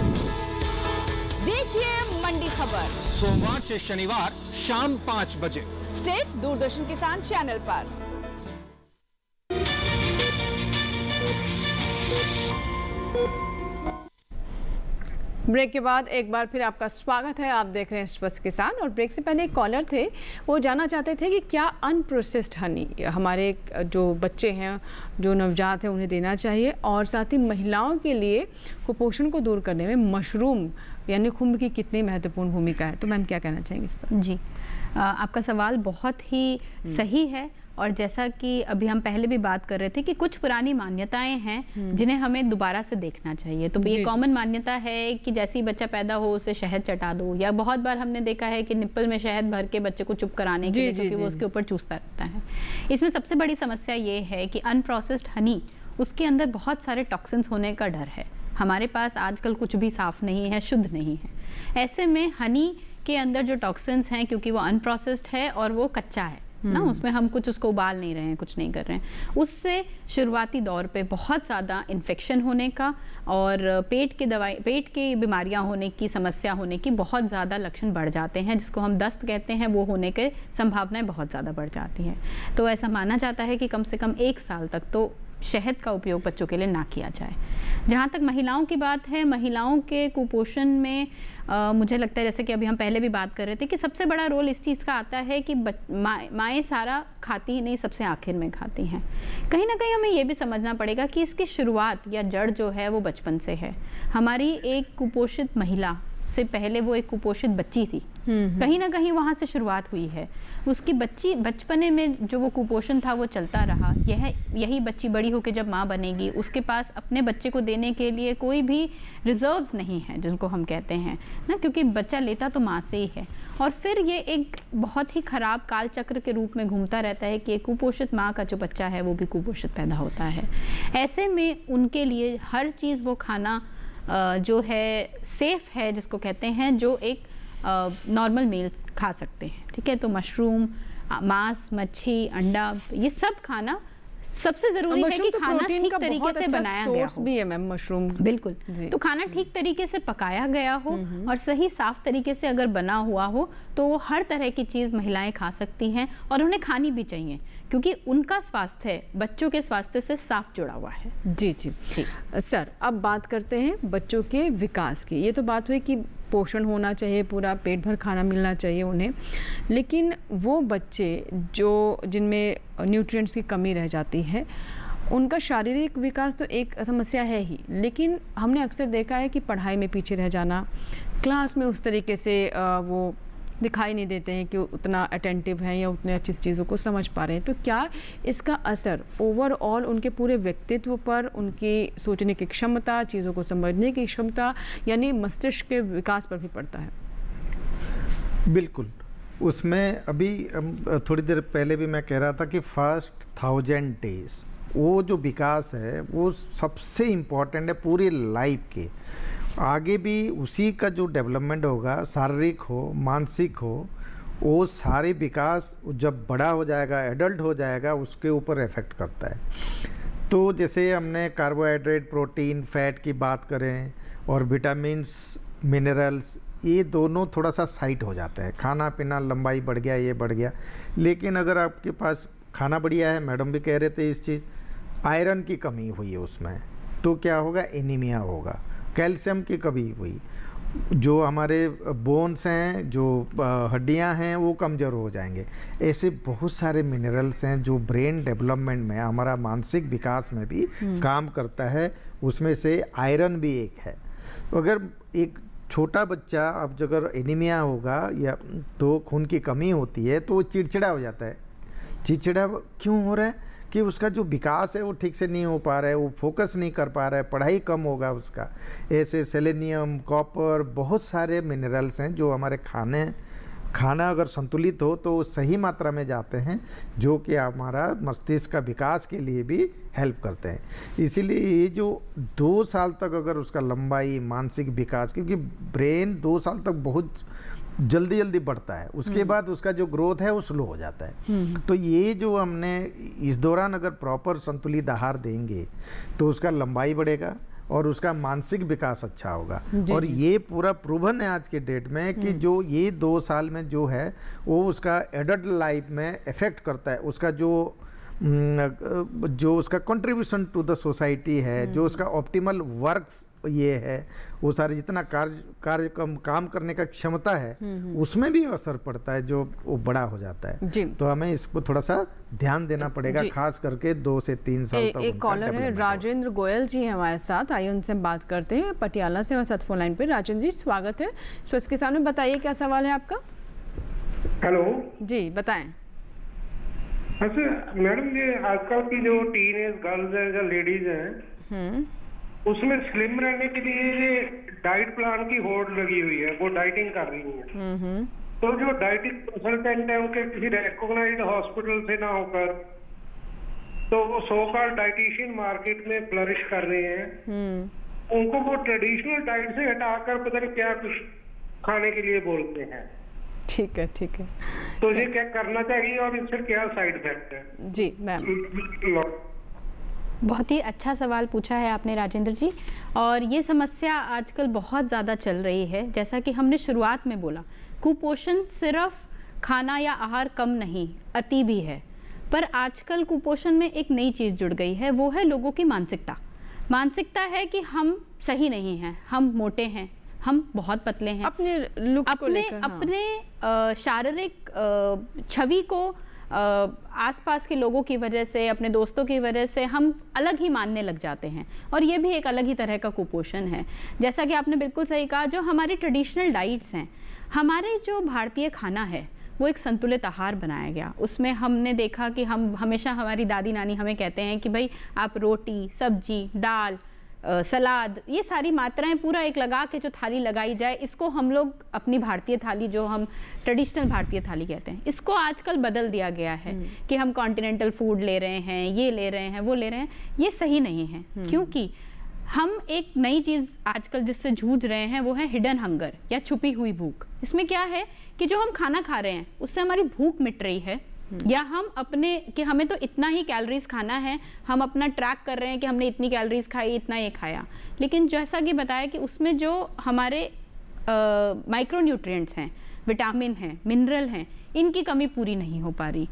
देखिए मंडी खबर, सोमवार से शनिवार शाम 5 बजे सिर्फ दूरदर्शन किसान चैनल पर। ब्रेक के बाद एक बार फिर आपका स्वागत है। आप देख रहे हैं स्वस्थ किसान। और ब्रेक से पहले एक कॉलर थे, वो जानना चाहते थे कि क्या अनप्रोसेस्ड हनी हमारे जो बच्चे हैं, जो नवजात हैं, उन्हें देना चाहिए, और साथ ही महिलाओं के लिए कुपोषण को दूर करने में मशरूम यानी खुम्ब की कितनी महत्वपूर्ण भूमिका है। तो मैम क्या कहना चाहेंगे इस पर? जी, आपका सवाल बहुत ही सही है। और जैसा कि अभी हम पहले भी बात कर रहे थे कि कुछ पुरानी मान्यताएं हैं जिन्हें हमें दोबारा से देखना चाहिए। तो ये कॉमन मान्यता है कि जैसे ही बच्चा पैदा हो उसे शहद चटा दो, या बहुत बार हमने देखा है कि निप्पल में शहद भर के बच्चे को चुप कराने के लिए, क्योंकि वो उसके ऊपर चूसता रहता है। इसमें सबसे बड़ी समस्या ये है कि अनप्रोसेस्ड हनी, उसके अंदर बहुत सारे टॉक्सिन्स होने का डर है। हमारे पास आजकल कुछ भी साफ नहीं है, शुद्ध नहीं है। ऐसे में हनी के अंदर जो टॉक्सिन्स हैं, क्योंकि वो अनप्रोसेस्ड है और वो कच्चा है, ना, उसमें हम कुछ उसको उबाल नहीं रहे हैं, कुछ नहीं कर रहे हैं, उससे शुरुआती दौर पे बहुत ज़्यादा इन्फेक्शन होने का और पेट की बीमारियां होने की, समस्या होने की बहुत ज़्यादा लक्षण बढ़ जाते हैं, जिसको हम दस्त कहते हैं, वो होने के संभावनाएं बहुत ज़्यादा बढ़ जाती हैं। तो ऐसा माना जाता है कि कम से कम 1 साल तक तो शहद का उपयोग बच्चों के लिए ना किया जाए। जहाँ तक महिलाओं की बात है, महिलाओं के कुपोषण में मुझे लगता है, जैसे कि अभी हम पहले भी बात कर रहे थे, कि सबसे बड़ा रोल इस चीज़ का आता है कि माएँ सारा खाती ही नहीं, सबसे आखिर में खाती हैं। कहीं ना कहीं हमें ये भी समझना पड़ेगा कि इसकी शुरुआत या जड़ जो है वो बचपन से है। हमारी एक कुपोषित महिला से पहले वो एक कुपोषित बच्ची थी, कहीं ना कहीं वहाँ से शुरुआत हुई है। उसकी बचपने में जो वो कुपोषण था वो चलता रहा। यही बच्ची बड़ी होकर जब माँ बनेगी, उसके पास अपने बच्चे को देने के लिए कोई भी रिजर्व्स नहीं है, जिनको हम कहते हैं ना, क्योंकि बच्चा लेता तो माँ से ही है। और फिर ये एक बहुत ही ख़राब काल चक्र के रूप में घूमता रहता है कि एक कुपोषित माँ का जो बच्चा है वो भी कुपोषित पैदा होता है। ऐसे में उनके लिए हर चीज़ वो खाना जो है सेफ़ है, जिसको कहते हैं, जो एक नॉर्मल मील खा सकते हैं, ठीक है। तो मशरूम, मांस, मच्छी, अंडा, ये सब खाना सबसे ज़रूरी है कि खाना ठीक तरीके से बनाया गया हो। भी है मैम मशरूम, बिल्कुल। तो खाना ठीक तरीके से पकाया गया हो और सही साफ तरीके से अगर बना हुआ हो तो वो हर तरह की चीज़ महिलाएं खा सकती हैं और उन्हें खानी भी चाहिए, क्योंकि उनका स्वास्थ्य बच्चों के स्वास्थ्य से साफ जुड़ा हुआ है। जी जी जी सर, अब बात करते हैं बच्चों के विकास की। ये तो बात हुई कि पोषण होना चाहिए, पूरा पेट भर खाना मिलना चाहिए उन्हें, लेकिन वो बच्चे जिनमें न्यूट्रिएंट्स की कमी रह जाती है, उनका शारीरिक विकास तो एक समस्या है ही, लेकिन हमने अक्सर देखा है कि पढ़ाई में पीछे रह जाना, क्लास में उस तरीके से वो दिखाई नहीं देते हैं कि उतना अटेंटिव हैं या उतने अच्छी चीज़ों को समझ पा रहे हैं। तो क्या इसका असर ओवरऑल उनके पूरे व्यक्तित्व पर, उनकी सोचने की क्षमता, चीज़ों को समझने की क्षमता, यानी मस्तिष्क के विकास पर भी पड़ता है? बिल्कुल। उसमें अभी थोड़ी देर पहले भी मैं कह रहा था कि फर्स्ट 1000 डेज वो जो विकास है वो सबसे इम्पॉर्टेंट है पूरी लाइफ के। आगे भी उसी का जो डेवलपमेंट होगा, शारीरिक हो, मानसिक हो, वो सारे विकास जब बड़ा हो जाएगा, एडल्ट हो जाएगा, उसके ऊपर इफ़ेक्ट करता है। तो जैसे हमने कार्बोहाइड्रेट, प्रोटीन, फैट की बात करें और विटामिन्स, मिनरल्स, ये दोनों थोड़ा सा साइट हो जाते हैं। खाना पीना, लंबाई बढ़ गया, ये बढ़ गया, लेकिन अगर आपके पास खाना बढ़िया है, मैडम भी कह रहे थे इस चीज़, आयरन की कमी हुई है उसमें, तो क्या होगा? एनीमिया होगा। कैल्शियम की कमी हुई, जो हमारे बोन्स हैं, जो हड्डियां हैं, वो कमज़ोर हो जाएंगे। ऐसे बहुत सारे मिनरल्स हैं जो ब्रेन डेवलपमेंट में, हमारा मानसिक विकास में भी काम करता है। उसमें से आयरन भी एक है। अगर एक छोटा बच्चा, अब अगर एनीमिया होगा या तो खून की कमी होती है तो वो चिड़चिड़ा हो जाता है। चिड़चिड़ा क्यों हो रहा है? कि उसका जो विकास है वो ठीक से नहीं हो पा रहा है, वो फोकस नहीं कर पा रहा है, पढ़ाई कम होगा उसका। ऐसे सेलेनियम, कॉपर, बहुत सारे मिनरल्स हैं जो हमारे खाना अगर संतुलित हो तो सही मात्रा में जाते हैं, जो कि हमारा मस्तिष्क का विकास के लिए भी हेल्प करते हैं। इसीलिए ये जो 2 साल तक अगर उसका लंबाई, मानसिक विकास, क्योंकि ब्रेन 2 साल तक बहुत जल्दी बढ़ता है, उसके बाद उसका जो ग्रोथ है वो स्लो हो जाता है। तो ये जो हमने इस दौरान अगर प्रॉपर संतुलित आहार देंगे तो उसका लंबाई बढ़ेगा और उसका मानसिक विकास अच्छा होगा। और ये पूरा प्रूवन है आज के डेट में कि जो ये 2 साल में जो है वो उसका एडल्ट लाइफ में इफेक्ट करता है। उसका जो उसका कंट्रीब्यूशन टू द सोसाइटी है, जो उसका ऑप्टिमल वर्क ये है, वो सारे जितना काम करने का क्षमता है उसमें भी असर पड़ता है, जो वो बड़ा हो जाता है। तो हमें इसको थोड़ा सा ध्यान देना पड़ेगा, खास करके 2 से 3 साल तक। एक कॉलर है, राजेंद्र गोयल जी हैं हमारे साथ, आइए उनसे बात करते हैं। पटियाला से हमारे साथ फोन लाइन पे। राजेंद्र जी, स्वागत है स्वस्थ किसान में। बताइए क्या सवाल है आपका? हेलो जी, बताएं। अच्छा मैडम, ये आजकल की जो टीनेज गर्ल्स हैं या लेडीज हैं, उसमें स्लिम रहने के लिए डाइट प्लान की होड़ लगी हुई है, वो डाइटिंग कर रही है। तो जो डाइटिंग कंसल्टेंट है उनके किसी रिकॉग्नाइज्ड हॉस्पिटल से ना होकर, तो वो सो कॉल्ड डाइटिशियन मार्केट में फ्लरिश कर रहे हैं। उनको वो ट्रेडिशनल डाइट से हटाकर पता नहीं क्या कुछ खाने के लिए बोलते हैं। ठीक है, ठीक है। तो ये क्या करना चाहिए और इससे क्या साइड इफेक्ट है? जी मैम, बहुत ही अच्छा सवाल पूछा है आपने राजेंद्र जी। और ये समस्या आजकल बहुत ज़्यादा चल रही है। जैसा कि हमने शुरुआत में बोला, कुपोषण सिर्फ खाना या आहार कम नहीं, अति भी है। पर आजकल कुपोषण में एक नई चीज़ जुड़ गई है, वो है लोगों की मानसिकता। मानसिकता है कि हम सही नहीं हैं, हम मोटे हैं, हम बहुत पतले हैं, अपने लुक्स को लेकर, अपने शारीरिक छवि को आसपास के लोगों की वजह से, अपने दोस्तों की वजह से हम अलग ही मानने लग जाते हैं। और ये भी एक अलग ही तरह का कुपोषण है। जैसा कि आपने बिल्कुल सही कहा, जो हमारी ट्रेडिशनल डाइट्स हैं, हमारे जो भारतीय खाना है वो एक संतुलित आहार बनाया गया। उसमें हमने देखा कि हम हमेशा, हमारी दादी नानी हमें कहते हैं कि भाई आप रोटी, सब्जी, दाल, सलाद, ये सारी मात्राएं पूरा एक लगा के जो थाली लगाई जाए, इसको हम लोग अपनी भारतीय थाली, जो हम ट्रेडिशनल भारतीय थाली कहते हैं, इसको आजकल बदल दिया गया है कि हम कॉन्टिनेंटल फूड ले रहे हैं, ये ले रहे हैं, वो ले रहे हैं। ये सही नहीं है, क्योंकि हम एक नई चीज़ आजकल जिससे जूझ रहे हैं वो है हिडन हंगर या छुपी हुई भूख। इसमें क्या है कि जो हम खाना खा रहे हैं उससे हमारी भूख मिट रही है, या हम अपने कि हमें तो इतना ही कैलोरीज खाना है, हम अपना ट्रैक कर रहे हैं कि हमने इतनी कैलोरीज खाई, इतना ये खाया। लेकिन जैसा कि बताया कि उसमें जो हमारे माइक्रोन्यूट्रिएंट्स हैं, विटामिन हैं, मिनरल हैं, इनकी कमी पूरी नहीं हो पा रही।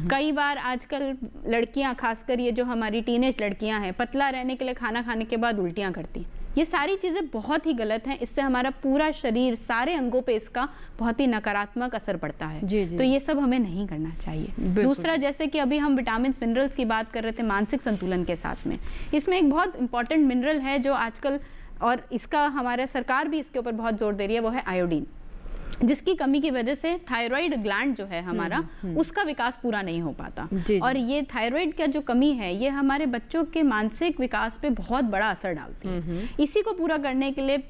कई बार आजकल लड़कियां, खासकर ये जो हमारी टीनेज लड़कियां हैं, पतला रहने के लिए खाना खाने के बाद उल्टियां करती हैं। ये सारी चीज़ें बहुत ही गलत हैं। इससे हमारा पूरा शरीर, सारे अंगों पे इसका बहुत ही नकारात्मक असर पड़ता है। जी जी। तो ये सब हमें नहीं करना चाहिए। दूसरा, जैसे कि अभी हम विटामिन मिनरल्स की बात कर रहे थे मानसिक संतुलन के साथ में, इसमें एक बहुत इंपॉर्टेंट मिनरल है जो आजकल, और इसका हमारा सरकार भी इसके ऊपर बहुत जोर दे रही है, वो है आयोडीन, जिसकी कमी की वजह से थायराइड ग्लैंड जो है हमारा, उसका विकास पूरा नहीं हो पाता। और ये थायराइड का जो कमी है, ये हमारे बच्चों के मानसिक विकास पे बहुत बड़ा असर डालती है। इसी को पूरा करने के लिए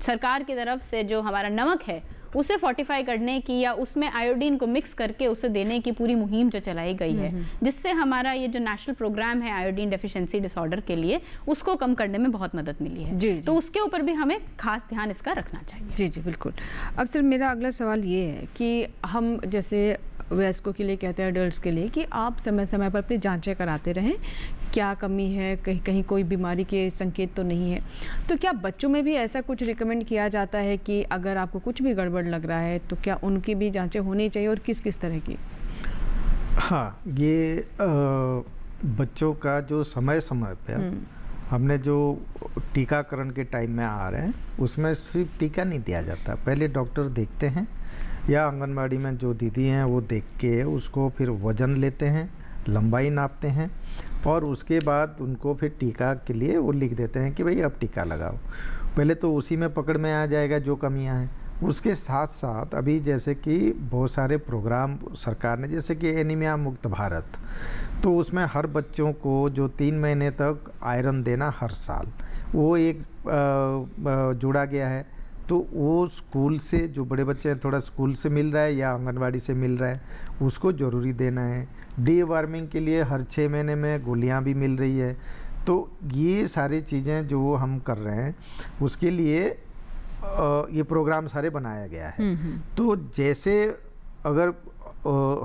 सरकार की तरफ से जो हमारा नमक है उसे फोर्टिफाई करने की, या उसमें आयोडीन को मिक्स करके उसे देने की पूरी मुहिम जो चलाई गई है, जिससे हमारा ये जो नेशनल प्रोग्राम है आयोडीन डेफिशिएंसी डिसऑर्डर के लिए, उसको कम करने में बहुत मदद मिली है। जी, तो उसके ऊपर भी हमें खास ध्यान इसका रखना चाहिए। जी जी बिल्कुल। अब सर मेरा अगला सवाल ये है कि हम जैसे वयस्कों के लिए कहते हैं, एडल्ट्स के लिए, कि आप समय समय पर अपनी जांचें कराते रहें, क्या कमी है, कहीं कहीं कोई बीमारी के संकेत तो नहीं है। तो क्या बच्चों में भी ऐसा कुछ रिकमेंड किया जाता है कि अगर आपको कुछ भी गड़बड़ लग रहा है तो क्या उनकी भी जांचें होनी चाहिए, और किस किस तरह की? हाँ, ये बच्चों का जो समय समय पर हमने जो टीकाकरण के टाइम में आ रहे हैं, उसमें सिर्फ टीका नहीं दिया जाता। पहले डॉक्टर देखते हैं, या आंगनबाड़ी में जो दीदी हैं वो देख के उसको फिर वज़न लेते हैं, लंबाई नापते हैं, और उसके बाद उनको फिर टीका के लिए वो लिख देते हैं कि भाई अब टीका लगाओ। पहले तो उसी में पकड़ में आ जाएगा जो कमियां हैं। उसके साथ साथ अभी जैसे कि बहुत सारे प्रोग्राम सरकार ने, जैसे कि एनीमिया मुक्त भारत, तो उसमें हर बच्चों को जो 3 महीने तक आयरन देना हर साल, वो एक जुड़ा गया है। तो वो स्कूल से, जो बड़े बच्चे हैं, थोड़ा स्कूल से मिल रहा है या आंगनबाड़ी से मिल रहा है, उसको ज़रूरी देना है। डी वार्मिंग के लिए हर 6 महीने में गोलियां भी मिल रही है। तो ये सारी चीज़ें जो हम कर रहे हैं, उसके लिए ये प्रोग्राम सारे बनाया गया है। तो जैसे अगर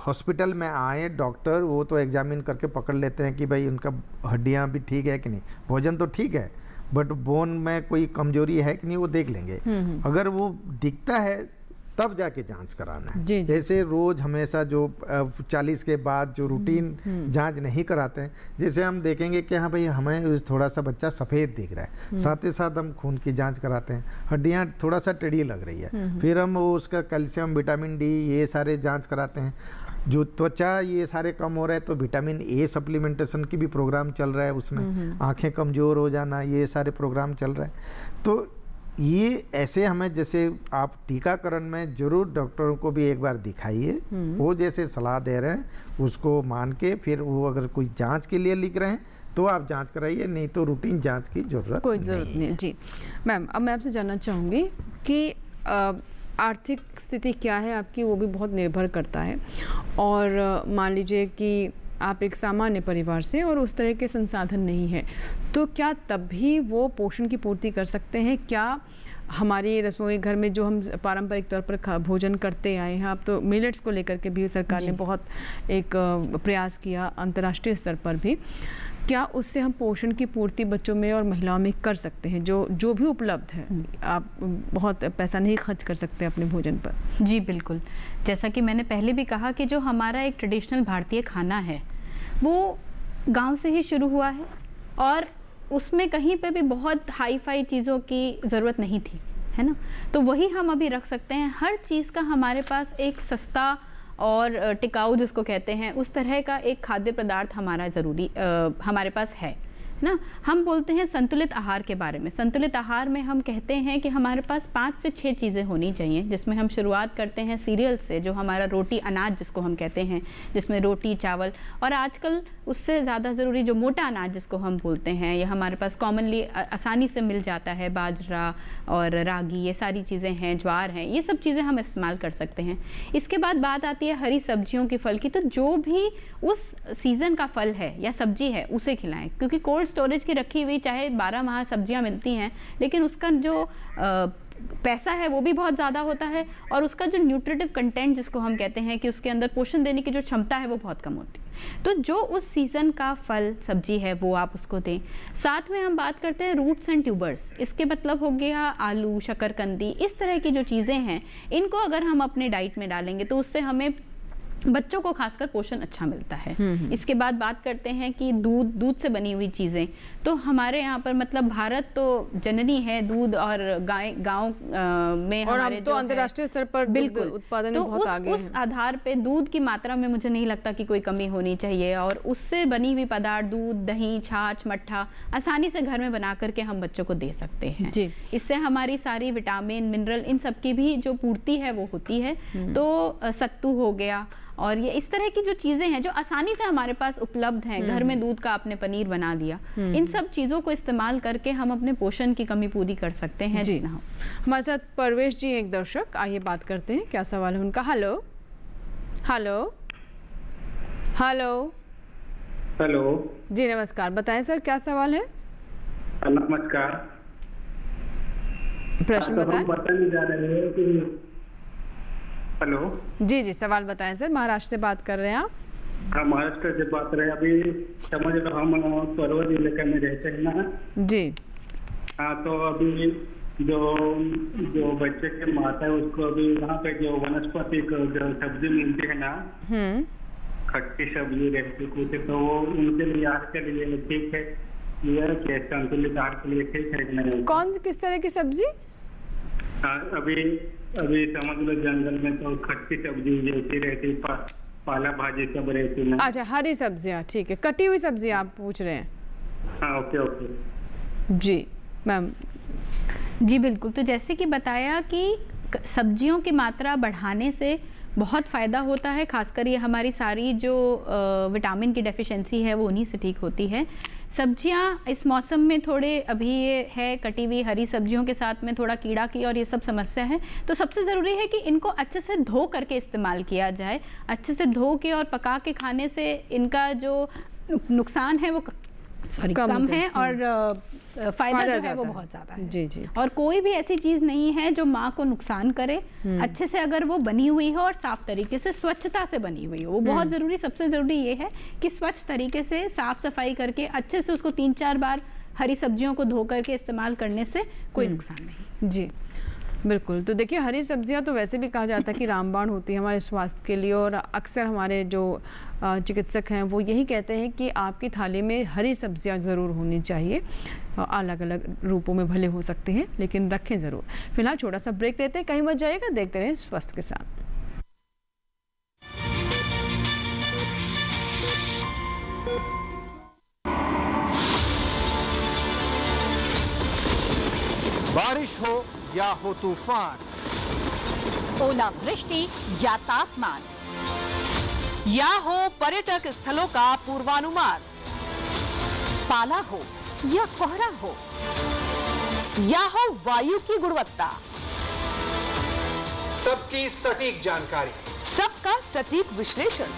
हॉस्पिटल में आए डॉक्टर, वो तो एग्जामिन करके पकड़ लेते हैं कि भाई उनका हड्डियां भी ठीक है कि नहीं, भोजन तो ठीक है, बट बोन में कोई कमजोरी है कि नहीं वो देख लेंगे। अगर वो दिखता है तब जाके जांच कराना है। जैसे रोज हमेशा जो 40 के बाद जो रूटीन जांच नहीं कराते हैं, जैसे हम देखेंगे कि हाँ भाई हमें थोड़ा सा बच्चा सफ़ेद दिख रहा है, साथ ही साथ हम खून की जांच कराते हैं, हड्डियां थोड़ा सा टेढ़ी लग रही है, फिर हम वो उसका कैल्शियम, विटामिन डी, ये सारे जांच कराते हैं। जो त्वचा ये सारे कम हो रहे हैं तो विटामिन ए सप्लीमेंटेशन की भी प्रोग्राम चल रहा है उसमें। आंखें कमज़ोर हो जाना, ये सारे प्रोग्राम चल रहे हैं। तो ये ऐसे हमें, जैसे आप टीकाकरण में ज़रूर डॉक्टरों को भी एक बार दिखाइए, वो जैसे सलाह दे रहे हैं उसको मान के, फिर वो अगर कोई जांच के लिए लिख रहे हैं तो आप जांच कराइए, नहीं तो रूटीन जांच की कोई ज़रूरत नहीं। जी मैम, अब मैं आपसे जानना चाहूँगी कि आर्थिक स्थिति क्या है आपकी, वो भी बहुत निर्भर करता है। और मान लीजिए कि आप एक सामान्य परिवार से और उस तरह के संसाधन नहीं है, तो क्या तब भी वो पोषण की पूर्ति कर सकते हैं? क्या हमारी रसोई घर में जो हम पारंपरिक तौर पर भोजन करते आए हैं, अब तो मिलेट्स को लेकर के भी सरकार ने बहुत एक प्रयास किया अंतर्राष्ट्रीय स्तर पर भी। क्या उससे हम पोषण की पूर्ति बच्चों में और महिलाओं में कर सकते हैं? जो भी उपलब्ध है, आप बहुत पैसा नहीं खर्च कर सकते अपने भोजन पर। जी बिल्कुल, जैसा कि मैंने पहले भी कहा कि जो हमारा एक ट्रेडिशनल भारतीय खाना है वो गांव से ही शुरू हुआ है और उसमें कहीं पे भी बहुत हाई फाई चीज़ों की ज़रूरत नहीं थी, है ना। तो वही हम अभी रख सकते हैं। हर चीज़ का हमारे पास एक सस्ता और टिकाऊ जिसको कहते हैं उस तरह का एक खाद्य पदार्थ हमारा ज़रूरी हमारे पास है ना। हम बोलते हैं संतुलित आहार के बारे में। संतुलित आहार में हम कहते हैं कि हमारे पास 5 से 6 चीज़ें होनी चाहिए, जिसमें हम शुरुआत करते हैं सीरियल से, जो हमारा रोटी अनाज जिसको हम कहते हैं, जिसमें रोटी चावल और आजकल उससे ज़्यादा ज़रूरी जो मोटा अनाज जिसको हम बोलते हैं, ये हमारे पास कॉमनली आसानी से मिल जाता है, बाजरा और रागी, ये सारी चीज़ें हैं, ज्वार हैं, ये सब चीज़ें हम इस्तेमाल कर सकते हैं। इसके बाद बात आती है हरी सब्जियों की, फल की। तो जो भी उस सीज़न का फल है या सब्जी है उसे खिलाएं, क्योंकि कोल्ड स्टोरेज की रखी हुई चाहे 12 माह सब्जियां मिलती हैं, लेकिन उसका जो पैसा है वो भी बहुत ज़्यादा होता है और उसका जो न्यूट्रिटिव कंटेंट जिसको हम कहते हैं कि उसके अंदर पोषण देने की जो क्षमता है वो बहुत कम होती है। तो जो उस सीज़न का फल सब्जी है वो आप उसको दें। साथ में हम बात करते हैं रूट्स एंड ट्यूबर्स, इसके मतलब हो गया आलू, शकरकंदी, इस तरह की जो चीज़ें हैं इनको अगर हम अपने डाइट में डालेंगे तो उससे हमें बच्चों को खासकर पोषण अच्छा मिलता है। इसके बाद बात करते हैं कि दूध से बनी हुई चीज़ें, तो हमारे यहाँ पर मतलब भारत तो जननी है दूध और गांव में और हमारे हम तो अंतर्राष्ट्रीय स्तर पर बिल्कुल उत्पादन में बहुत आगे हैं। उस आधार पे दूध की मात्रा में मुझे नहीं लगता कि कोई कमी होनी चाहिए और उससे बनी हुई पदार्थ दूध, दही, छाछ, मट्ठा आसानी से घर में बना करके हम बच्चों को दे सकते हैं जी। इससे हमारी सारी विटामिन, मिनरल, इन सब की भी जो पूर्ति है वो होती है। तो सत्तू हो गया और ये इस तरह की जो चीज़ें हैं जो आसानी से हमारे पास उपलब्ध हैं, घर में दूध का आपने पनीर बना लिया, इन सब चीज़ों को इस्तेमाल करके हम अपने पोषण की कमी पूरी कर सकते हैं जी। हमारे साथ परवेश जी एक दर्शक, आइए बात करते हैं, क्या सवाल है उनका। हेलो हेलो हेलो हेलो जी नमस्कार, बताएं सर क्या सवाल है। नमस्कार, प्रश्न बताएं। बताने जा रहे हैं कि हेलो जी जी सवाल बताएं सर। महाराष्ट्र से बात कर रहे हैं आप? हाँ, महाराष्ट्र से बात रहे हैं। अभी समझ लो हम परवल इलाके में रहते हैं ना जी। हाँ, तो अभी जो बच्चे की माता है उसको अभी वहाँ पे जो वनस्पति जो सब्जी मिलती है ना, खट्टी सब्जी रहती कुछ, तो वो उनके लिए आहार के लिए ठीक है, ये संतुलित आहार के लिए ठीक है कि नहीं? कौन किस तरह की सब्जी? हाँ, अभी समझ लो जंगल में तो खट्टी सब्जी जैसी रहती, पाला भाजी सब रहती ना। अच्छा, हरी सब्जियाँ, ठीक है। कटी हुई सब्जी आप पूछ रहे हैं? हाँ, ओके ओके जी मैम। जी बिल्कुल, तो जैसे कि बताया कि सब्जियों की मात्रा बढ़ाने से बहुत फ़ायदा होता है, खासकर ये हमारी सारी जो विटामिन की डेफिशिएंसी है वो उन्हीं से ठीक होती है। सब्जियां इस मौसम में थोड़े अभी ये है कटी हुई हरी सब्जियों के साथ में थोड़ा कीड़ा की और ये सब समस्या है, तो सबसे ज़रूरी है कि इनको अच्छे से धो करके इस्तेमाल किया जाए। अच्छे से धो के और पका के खाने से इनका जो नुकसान है वो कम है और फायदा जो है वो बहुत ज़्यादा है जी जी। और कोई भी ऐसी चीज़ नहीं है जो माँ को नुकसान करे, अच्छे से अगर वो बनी हुई हो और साफ तरीके से स्वच्छता से बनी हुई हो, वो बहुत ज़रूरी, सबसे ज़रूरी ये है कि स्वच्छ तरीके से साफ सफाई करके अच्छे से उसको 3-4 बार हरी सब्जियों को धो करके इस्तेमाल करने से कोई नुकसान नहीं जी। बिल्कुल, तो देखिए हरी सब्जियां तो वैसे भी कहा जाता है कि रामबाण होती है हमारे स्वास्थ्य के लिए, और अक्सर हमारे जो चिकित्सक हैं वो यही कहते हैं कि आपकी थाली में हरी सब्जियां ज़रूर होनी चाहिए, अलग अलग रूपों में भले हो सकते हैं लेकिन रखें ज़रूर। फिलहाल छोटा सा ब्रेक लेते हैं, कहीं मत जाइएगा, देखते रहें स्वस्थ के साथ। बारिश हो या हो तूफान, ओलावृष्टि या तापमान, या हो पर्यटक स्थलों का पूर्वानुमान, पाला हो या कोहरा हो, या हो वायु की गुणवत्ता, सबकी सटीक जानकारी, सबका सटीक विश्लेषण।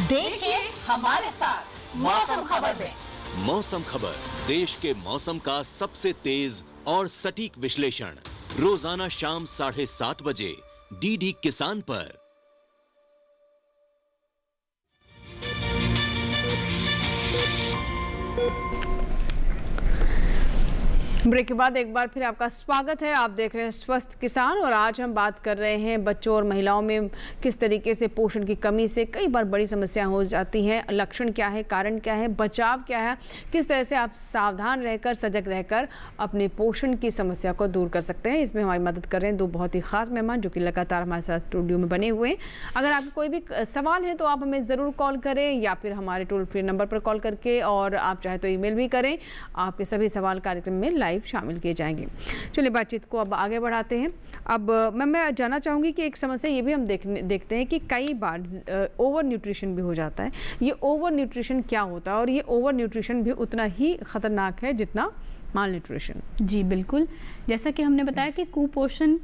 देखिए हमारे साथ मौसम खबर में। मौसम खबर देश के मौसम का सबसे तेज और सटीक विश्लेषण रोजाना शाम 7:30 बजे डीडी किसान पर। ब्रेक के बाद एक बार फिर आपका स्वागत है। आप देख रहे हैं स्वस्थ किसान और आज हम बात कर रहे हैं बच्चों और महिलाओं में किस तरीके से पोषण की कमी से कई बार बड़ी समस्याएं हो जाती हैं। लक्षण क्या है, कारण क्या है, बचाव क्या है, किस तरह से आप सावधान रहकर सजग रहकर अपने पोषण की समस्या को दूर कर सकते हैं। इसमें हमारी मदद कर रहे हैं दो बहुत ही खास मेहमान जो कि लगातार हमारे साथ स्टूडियो में बने हुए हैं। अगर आपको कोई भी सवाल है तो आप हमें ज़रूर कॉल करें या फिर हमारे टोल फ्री नंबर पर कॉल करके, और आप चाहे तो ईमेल भी करें। आपके सभी सवाल कार्यक्रम में लाइव शामिल किए जाएंगे। चलिए बातचीत को अब आगे बढ़ाते हैं। अब मैं जानना चाहूँगी कि एक समस्या ये भी हम देखते हैं कि कई बार ओवर न्यूट्रिशन भी हो जाता है। ये ओवर न्यूट्रिशन क्या होता है और ये ओवर न्यूट्रिशन भी उतना ही ख़तरनाक है जितना माल न्यूट्रिशन? जी बिल्कुल, जैसा कि हमने बताया कि कुपोषण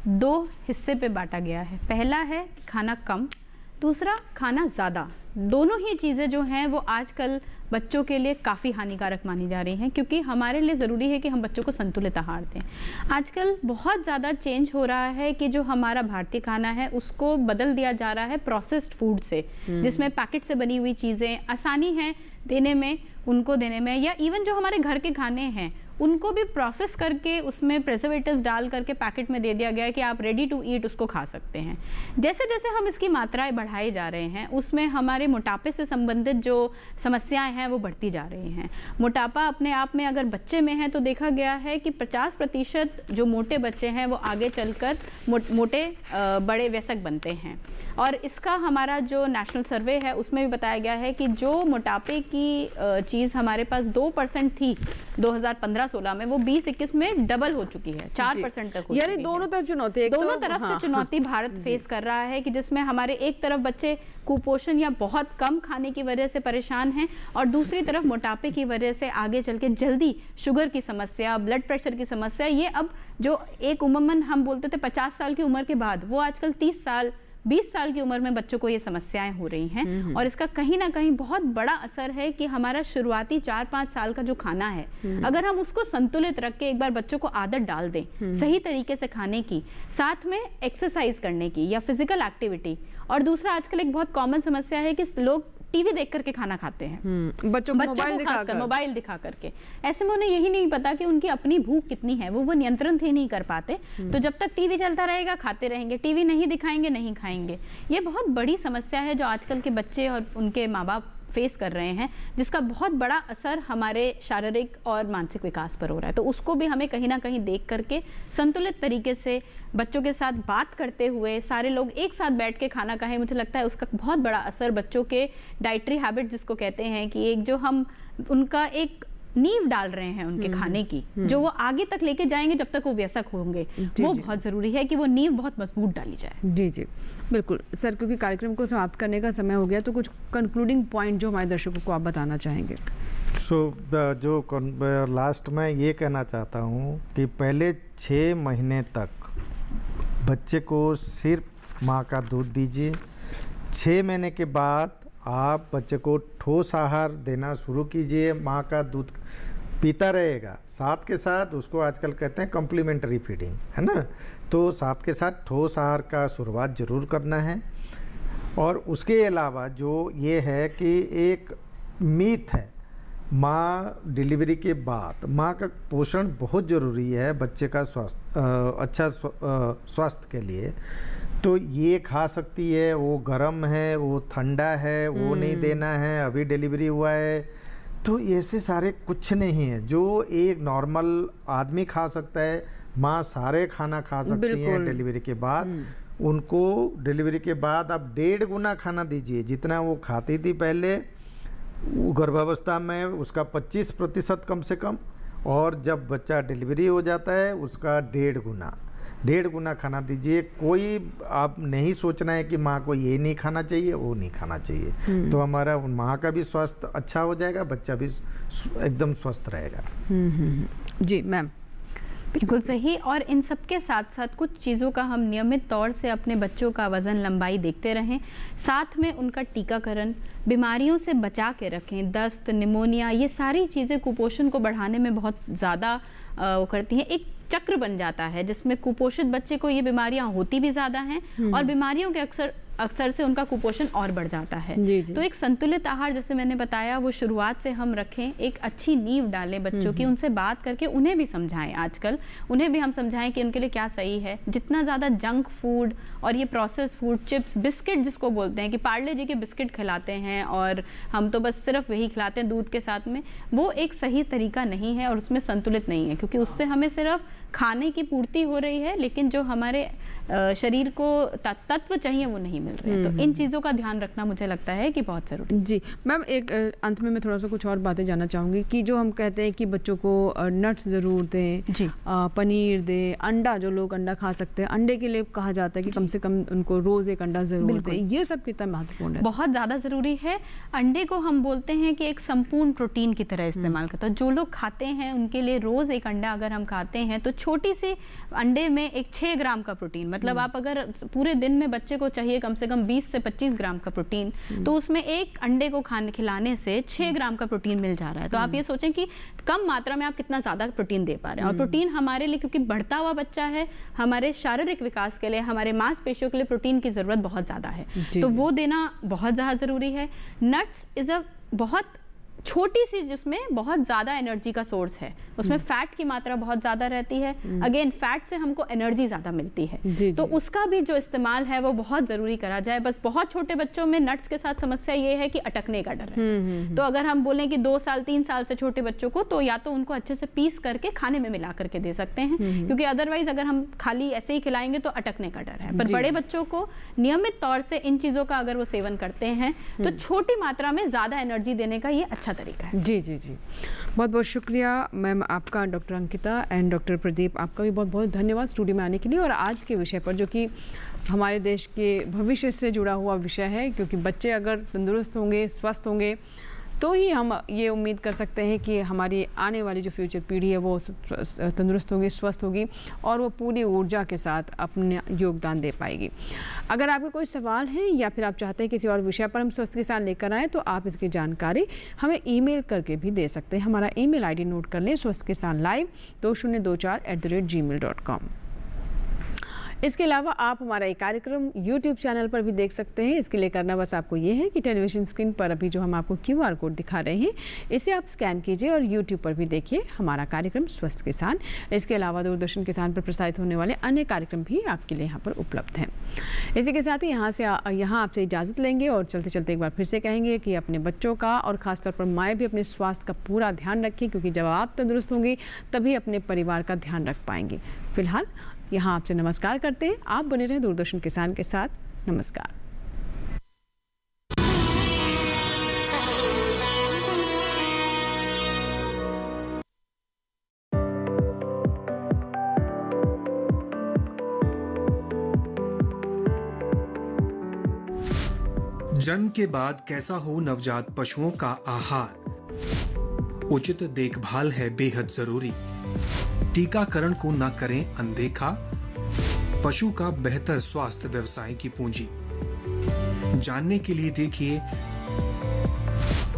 2 हिस्से पे बांटा गया है। पहला है खाना कम, दूसरा खाना ज़्यादा। दोनों ही चीज़ें जो हैं वो आजकल बच्चों के लिए काफ़ी हानिकारक मानी जा रही हैं, क्योंकि हमारे लिए ज़रूरी है कि हम बच्चों को संतुलित आहार दें। आजकल बहुत ज़्यादा चेंज हो रहा है कि जो हमारा भारतीय खाना है उसको बदल दिया जा रहा है प्रोसेस्ड फूड से, जिसमें पैकेट से बनी हुई चीज़ें आसानी है देने में, उनको देने में, या इवन जो हमारे घर के खाने हैं उनको भी प्रोसेस करके उसमें प्रिजर्वेटिव्स डाल करके पैकेट में दे दिया गया है कि आप रेडी टू ईट उसको खा सकते हैं। जैसे जैसे हम इसकी मात्राएं बढ़ाए जा रहे हैं उसमें हमारे मोटापे से संबंधित जो समस्याएं हैं वो बढ़ती जा रही हैं। मोटापा अपने आप में अगर बच्चे में है तो देखा गया है कि 50% जो मोटे बच्चे हैं वो आगे चलकर मोटे बड़े वयस्क बनते हैं। और इसका हमारा जो नेशनल सर्वे है उसमें भी बताया गया है कि जो मोटापे की चीज़ हमारे पास 2% थी 2015-16 में, वो 20-21 में डबल हो चुकी है, 4% तक हो चुकी है। यानी दोनों तरफ चुनौती, दोनों तरफ से चुनौती भारत फेस कर रहा है कि जिसमें हमारे एक तरफ बच्चे कुपोषण या बहुत कम खाने की वजह से परेशान हैं और दूसरी तरफ मोटापे की वजह से आगे चल के जल्दी शुगर की समस्या, ब्लड प्रेशर की समस्या, ये अब जो एक उम्मन हम बोलते थे 50 साल की उम्र के बाद, वो आजकल 30 साल 20 साल की उम्र में बच्चों को ये समस्याएं हो रही हैं। और इसका कहीं ना कहीं बहुत बड़ा असर है कि हमारा शुरुआती 4-5 साल का जो खाना है, अगर हम उसको संतुलित रख के एक बार बच्चों को आदत डाल दें सही तरीके से खाने की, साथ में एक्सरसाइज करने की या फिजिकल एक्टिविटी। और दूसरा आजकल एक बहुत कॉमन समस्या है कि लोग टीवी देख करके खाना खाते हैं, बच्चों को मोबाइल दिखा करके। ऐसे में उन्हें यही नहीं पता कि उनकी अपनी भूख कितनी है, वो नियंत्रण ही नहीं कर पाते। तो जब तक टीवी चलता रहेगा खाते रहेंगे, टीवी नहीं दिखाएंगे नहीं खाएंगे। ये बहुत बड़ी समस्या है जो आजकल के बच्चे और उनके माँ बाप फेस कर रहे हैं, जिसका बहुत बड़ा असर हमारे शारीरिक और मानसिक विकास पर हो रहा है। तो उसको भी हमें कहीं ना कहीं देख करके संतुलित तरीके से बच्चों के साथ बात करते हुए सारे लोग एक साथ बैठ के खाना खाएं, मुझे लगता है उसका बहुत बड़ा असर बच्चों के डाइटरी हैबिट जिसको कहते हैं कि एक जो हम उनका एक नींव डाल रहे हैं उनके खाने की, जो वो आगे तक लेके जाएंगे जब तक वो वयस्क होंगे, वो बहुत जरूरी है कि वो नींव बहुत मजबूत डाली जाए। जी जी बिल्कुल सर, क्योंकि कार्यक्रम को समाप्त करने का समय हो गया, तो कुछ कंक्लूडिंग पॉइंट जो हमारे दर्शकों को आप बताना चाहेंगे? जो लास्ट में ये कहना चाहता हूँ कि पहले 6 महीने तक बच्चे को सिर्फ माँ का दूध दीजिए। 6 महीने के बाद आप बच्चे को ठोस आहार देना शुरू कीजिए। माँ का दूध पीता रहेगा, साथ के साथ उसको आजकल कहते हैं कम्प्लीमेंट्री फीडिंग, है ना। तो साथ के साथ ठोस आहार का शुरुआत ज़रूर करना है। और उसके अलावा जो ये है कि एक मीथ है, माँ डिलीवरी के बाद माँ का पोषण बहुत ज़रूरी है बच्चे का अच्छा स्वास्थ्य के लिए। तो ये खा सकती है, वो गर्म है, वो ठंडा है, वो नहीं देना है, अभी डिलीवरी हुआ है, तो ऐसे सारे कुछ नहीं है जो एक नॉर्मल आदमी खा सकता है। माँ सारे खाना खा सकती है डिलीवरी के बाद। उनको डिलीवरी के बाद आप 1.5 गुना खाना दीजिए जितना वो खाती थी पहले गर्भावस्था में, उसका 25% कम से कम, और जब बच्चा डिलीवरी हो जाता है उसका 1.5 गुना खाना दीजिए। कोई आप नहीं सोचना है कि माँ को ये नहीं खाना चाहिए, वो नहीं खाना चाहिए। तो हमारा माँ का भी स्वास्थ्य अच्छा हो जाएगा, बच्चा भी एकदम स्वस्थ रहेगा। जी मैम, बिल्कुल सही। और इन सब के साथ साथ कुछ चीज़ों का हम नियमित तौर से अपने बच्चों का वज़न लंबाई देखते रहें, साथ में उनका टीकाकरण, बीमारियों से बचा के रखें। दस्त, निमोनिया, ये सारी चीज़ें कुपोषण को बढ़ाने में बहुत ज़्यादा वो करती हैं, एक चक्र बन जाता है जिसमें कुपोषित बच्चे को ये बीमारियां होती भी ज़्यादा हैं और बीमारियों के अक्सर से उनका कुपोषण और बढ़ जाता है। तो एक संतुलित आहार जैसे मैंने बताया वो शुरुआत से हम रखें, एक अच्छी नींव डालें बच्चों की, उनसे बात करके उन्हें भी समझाएं, आजकल उन्हें भी हम समझाएं कि उनके लिए क्या सही है। जितना ज़्यादा जंक फूड और ये प्रोसेस फूड, चिप्स, बिस्किट जिसको बोलते हैं कि पार्ले जी के बिस्किट खिलाते हैं और हम तो बस सिर्फ वही खिलाते हैं दूध के साथ में, वो एक सही तरीका नहीं है और उसमें संतुलित नहीं है, क्योंकि उससे हमें सिर्फ खाने की पूर्ति हो रही है लेकिन जो हमारे शरीर को तत्व चाहिए वो नहीं मिल रहे हैं। तो इन चीज़ों का ध्यान रखना मुझे लगता है कि बहुत ज़रूरी है। जी मैम, एक अंत में मैं थोड़ा सा कुछ और बातें जानना चाहूँगी कि जो हम कहते हैं कि बच्चों को नट्स ज़रूर दें, पनीर दें, अंडा, जो लोग अंडा खा सकते हैं, अंडे के लिए कहा जाता है कि कम से कम उनको रोज़ एक अंडा ज़रूर दें, ये सब कितना महत्वपूर्ण है? बहुत ज़्यादा ज़रूरी है। अंडे को हम बोलते हैं कि एक संपूर्ण प्रोटीन की तरह इस्तेमाल करता है। जो लोग खाते हैं उनके लिए रोज़ एक अंडा अगर हम खाते हैं तो छोटी सी अंडे में एक 6 ग्राम का प्रोटीन, मतलब आप अगर पूरे दिन में बच्चे को चाहिए कम से कम 20 से 25 ग्राम का प्रोटीन, तो उसमें एक अंडे को खिलाने से 6 ग्राम का प्रोटीन मिल जा रहा है। तो आप ये सोचें कि कम मात्रा में आप कितना ज़्यादा प्रोटीन दे पा रहे हैं। और प्रोटीन हमारे लिए, क्योंकि बढ़ता हुआ बच्चा है, हमारे शारीरिक विकास के लिए, हमारे मांसपेशियों के लिए प्रोटीन की ज़रूरत बहुत ज़्यादा है, तो वो देना बहुत ज़्यादा ज़रूरी है। नट्स इज़ अ बहुत छोटी सी, जिसमें बहुत ज़्यादा एनर्जी का सोर्स है, उसमें फैट की मात्रा बहुत ज़्यादा रहती है। अगेन फैट से हमको एनर्जी ज़्यादा मिलती है, तो उसका भी जो इस्तेमाल है वो बहुत ज़रूरी करा जाए। बस बहुत छोटे बच्चों में नट्स के साथ समस्या ये है कि अटकने का डर है। तो अगर हम बोलें कि 2 साल 3 साल से छोटे बच्चों को, तो या तो उनको अच्छे से पीस करके खाने में मिला करके दे सकते हैं, क्योंकि अदरवाइज अगर हम खाली ऐसे ही खिलाएंगे तो अटकने का डर है। पर बड़े बच्चों को नियमित तौर से इन चीज़ों का अगर वो सेवन करते हैं तो छोटी मात्रा में ज़्यादा एनर्जी देने का ये अच्छा तरीका है। जी जी जी, बहुत बहुत शुक्रिया मैम आपका, doctor Ankita and doctor Pradeep, आपका भी बहुत बहुत धन्यवाद स्टूडियो में आने के लिए और आज के विषय पर, जो कि हमारे देश के भविष्य से जुड़ा हुआ विषय है। क्योंकि बच्चे अगर तंदुरुस्त होंगे, स्वस्थ होंगे, तो ही हम ये उम्मीद कर सकते हैं कि हमारी आने वाली जो फ्यूचर पीढ़ी है वो तंदुरुस्त होगी, स्वस्थ होगी और वो पूरी ऊर्जा के साथ अपना योगदान दे पाएगी। अगर आपके कोई सवाल हैं या फिर आप चाहते हैं किसी और विषय पर हम स्वस्थ किसान लेकर आएँ, तो आप इसकी जानकारी हमें ईमेल करके भी दे सकते हैं। हमारा ईमेल आईडी नोट कर लें, swasthkisanlive2024@gmail.com। इसके अलावा आप हमारा ये कार्यक्रम YouTube चैनल पर भी देख सकते हैं। इसके लिए करना बस आपको ये है कि टेलीविज़न स्क्रीन पर अभी जो हम आपको QR कोड दिखा रहे हैं, इसे आप स्कैन कीजिए और YouTube पर भी देखिए हमारा कार्यक्रम स्वस्थ किसान। इसके अलावा दूरदर्शन किसान पर प्रसारित होने वाले अन्य कार्यक्रम भी आपके लिए यहाँ पर उपलब्ध हैं। इसी के साथ ही यहाँ आपसे इजाज़त लेंगे और चलते चलते एक बार फिर से कहेंगे कि अपने बच्चों का और ख़ासतौर पर माएँ भी अपने स्वास्थ्य का पूरा ध्यान रखें, क्योंकि जब आप तंदुरुस्त होंगी तभी अपने परिवार का ध्यान रख पाएंगे। फिलहाल यहाँ आपसे नमस्कार करते हैं। आप बने रहें दूरदर्शन किसान के साथ। नमस्कार। जन्म के बाद कैसा हो नवजात पशुओं का आहार, उचित देखभाल है बेहद जरूरी। टीकाकरण को न करें अनदेखा, पशु का बेहतर स्वास्थ्य व्यवसाय की पूंजी। जानने के लिए देखिए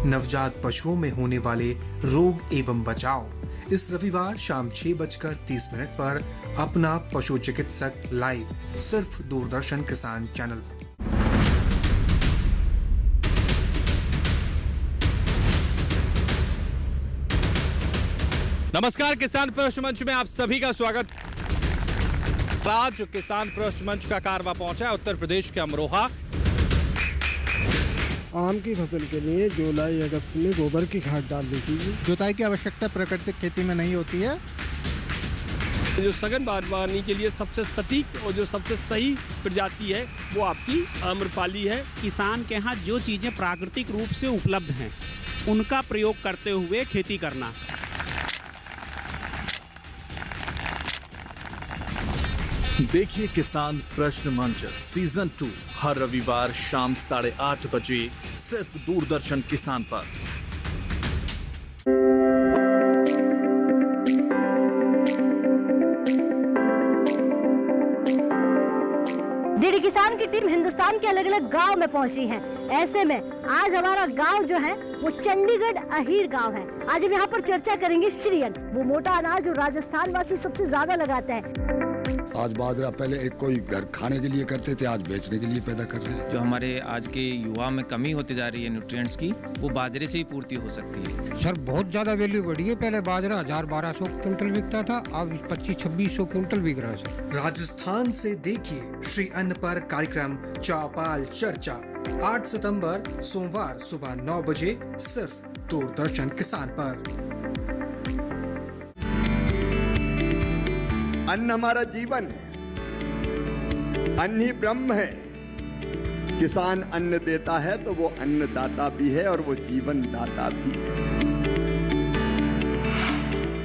नवजात पशुओं में होने वाले रोग एवं बचाव इस रविवार शाम 6:30 पर अपना पशु चिकित्सक लाइव, सिर्फ दूरदर्शन किसान चैनल। नमस्कार, किसान प्रश्न मंच में आप सभी का स्वागत। आज किसान प्रश्न मंच का कारवा पहुंचा है उत्तर प्रदेश के अमरोहा। आम की फसल के लिए जुलाई अगस्त में गोबर की खाद डालनी चाहिए। जुताई की आवश्यकता प्राकृतिक खेती में नहीं होती है। जो सघन बागवानी के लिए सबसे सटीक और जो सबसे सही प्रजाति है वो आपकी आम्रपाली है। किसान के यहाँ जो चीजें प्राकृतिक रूप से उपलब्ध हैं उनका प्रयोग करते हुए खेती करना। देखिए किसान प्रश्न मंच सीजन 2 हर रविवार शाम 8:30 बजे सिर्फ दूरदर्शन किसान पर। डीडी किसान की टीम हिंदुस्तान के अलग अलग गांव में पहुंची है। ऐसे में आज हमारा गांव जो है वो चंडीगढ़ अहीर गांव है। आज हम यहाँ पर चर्चा करेंगे श्रीअन्न, वो मोटा अनाज जो राजस्थान वासी सबसे ज्यादा लगाते हैं। आज बाजरा पहले एक कोई घर खाने के लिए करते थे, आज बेचने के लिए पैदा कर रहे हैं। जो हमारे आज के युवा में कमी होती जा रही है न्यूट्रिएंट्स की, वो बाजरे से ही पूर्ति हो सकती है। सर बहुत ज्यादा वैल्यू बढ़ी है। पहले बाजरा 1000-1200 क्विंटल बिकता था, अब 2500-2600 क्विंटल बिक रहा है सर। राजस्थान से देखिए श्री अन्न पर कार्यक्रम चौपाल चर्चा 8 सितंबर सोमवार सुबह 9 बजे सिर्फ दूरदर्शन किसान पर। अन्न हमारा जीवन है, अन्न ही ब्रह्म है। किसान अन्न देता है तो वो अन्नदाता भी है और वो जीवन दाता भी है।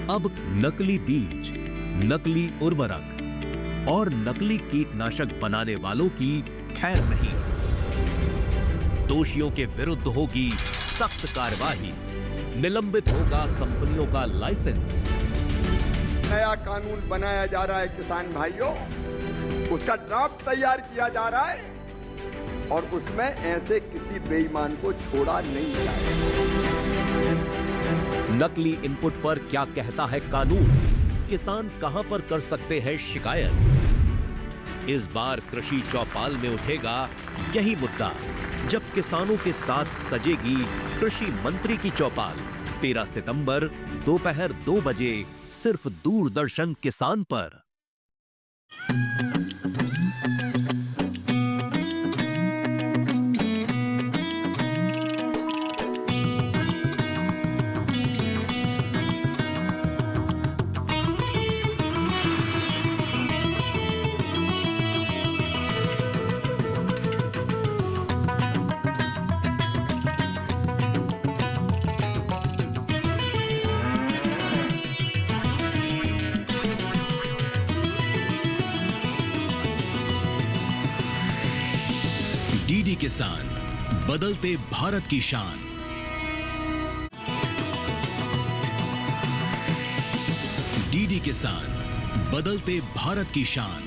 अब नकली बीज, नकली उर्वरक और नकली कीटनाशक बनाने वालों की खैर नहीं। दोषियों के विरुद्ध होगी सख्त कार्रवाई, निलंबित होगा कंपनियों का लाइसेंस। नया कानून बनाया जा रहा है किसान भाइयों, उसका ड्राफ्ट तैयार किया जा रहा है और उसमें ऐसे किसी बेईमान को छोड़ा नहीं जाएगा। नकली इनपुट पर क्या कहता है कानून? किसान कहां पर कर सकते हैं शिकायत? इस बार कृषि चौपाल में उठेगा यही मुद्दा, जब किसानों के साथ सजेगी कृषि मंत्री की चौपाल। 13 सितंबर दोपहर 2 बजे सिर्फ दूरदर्शन किसान पर। डीडी किसान, बदलते भारत की शान। डीडी किसान, बदलते भारत की शान।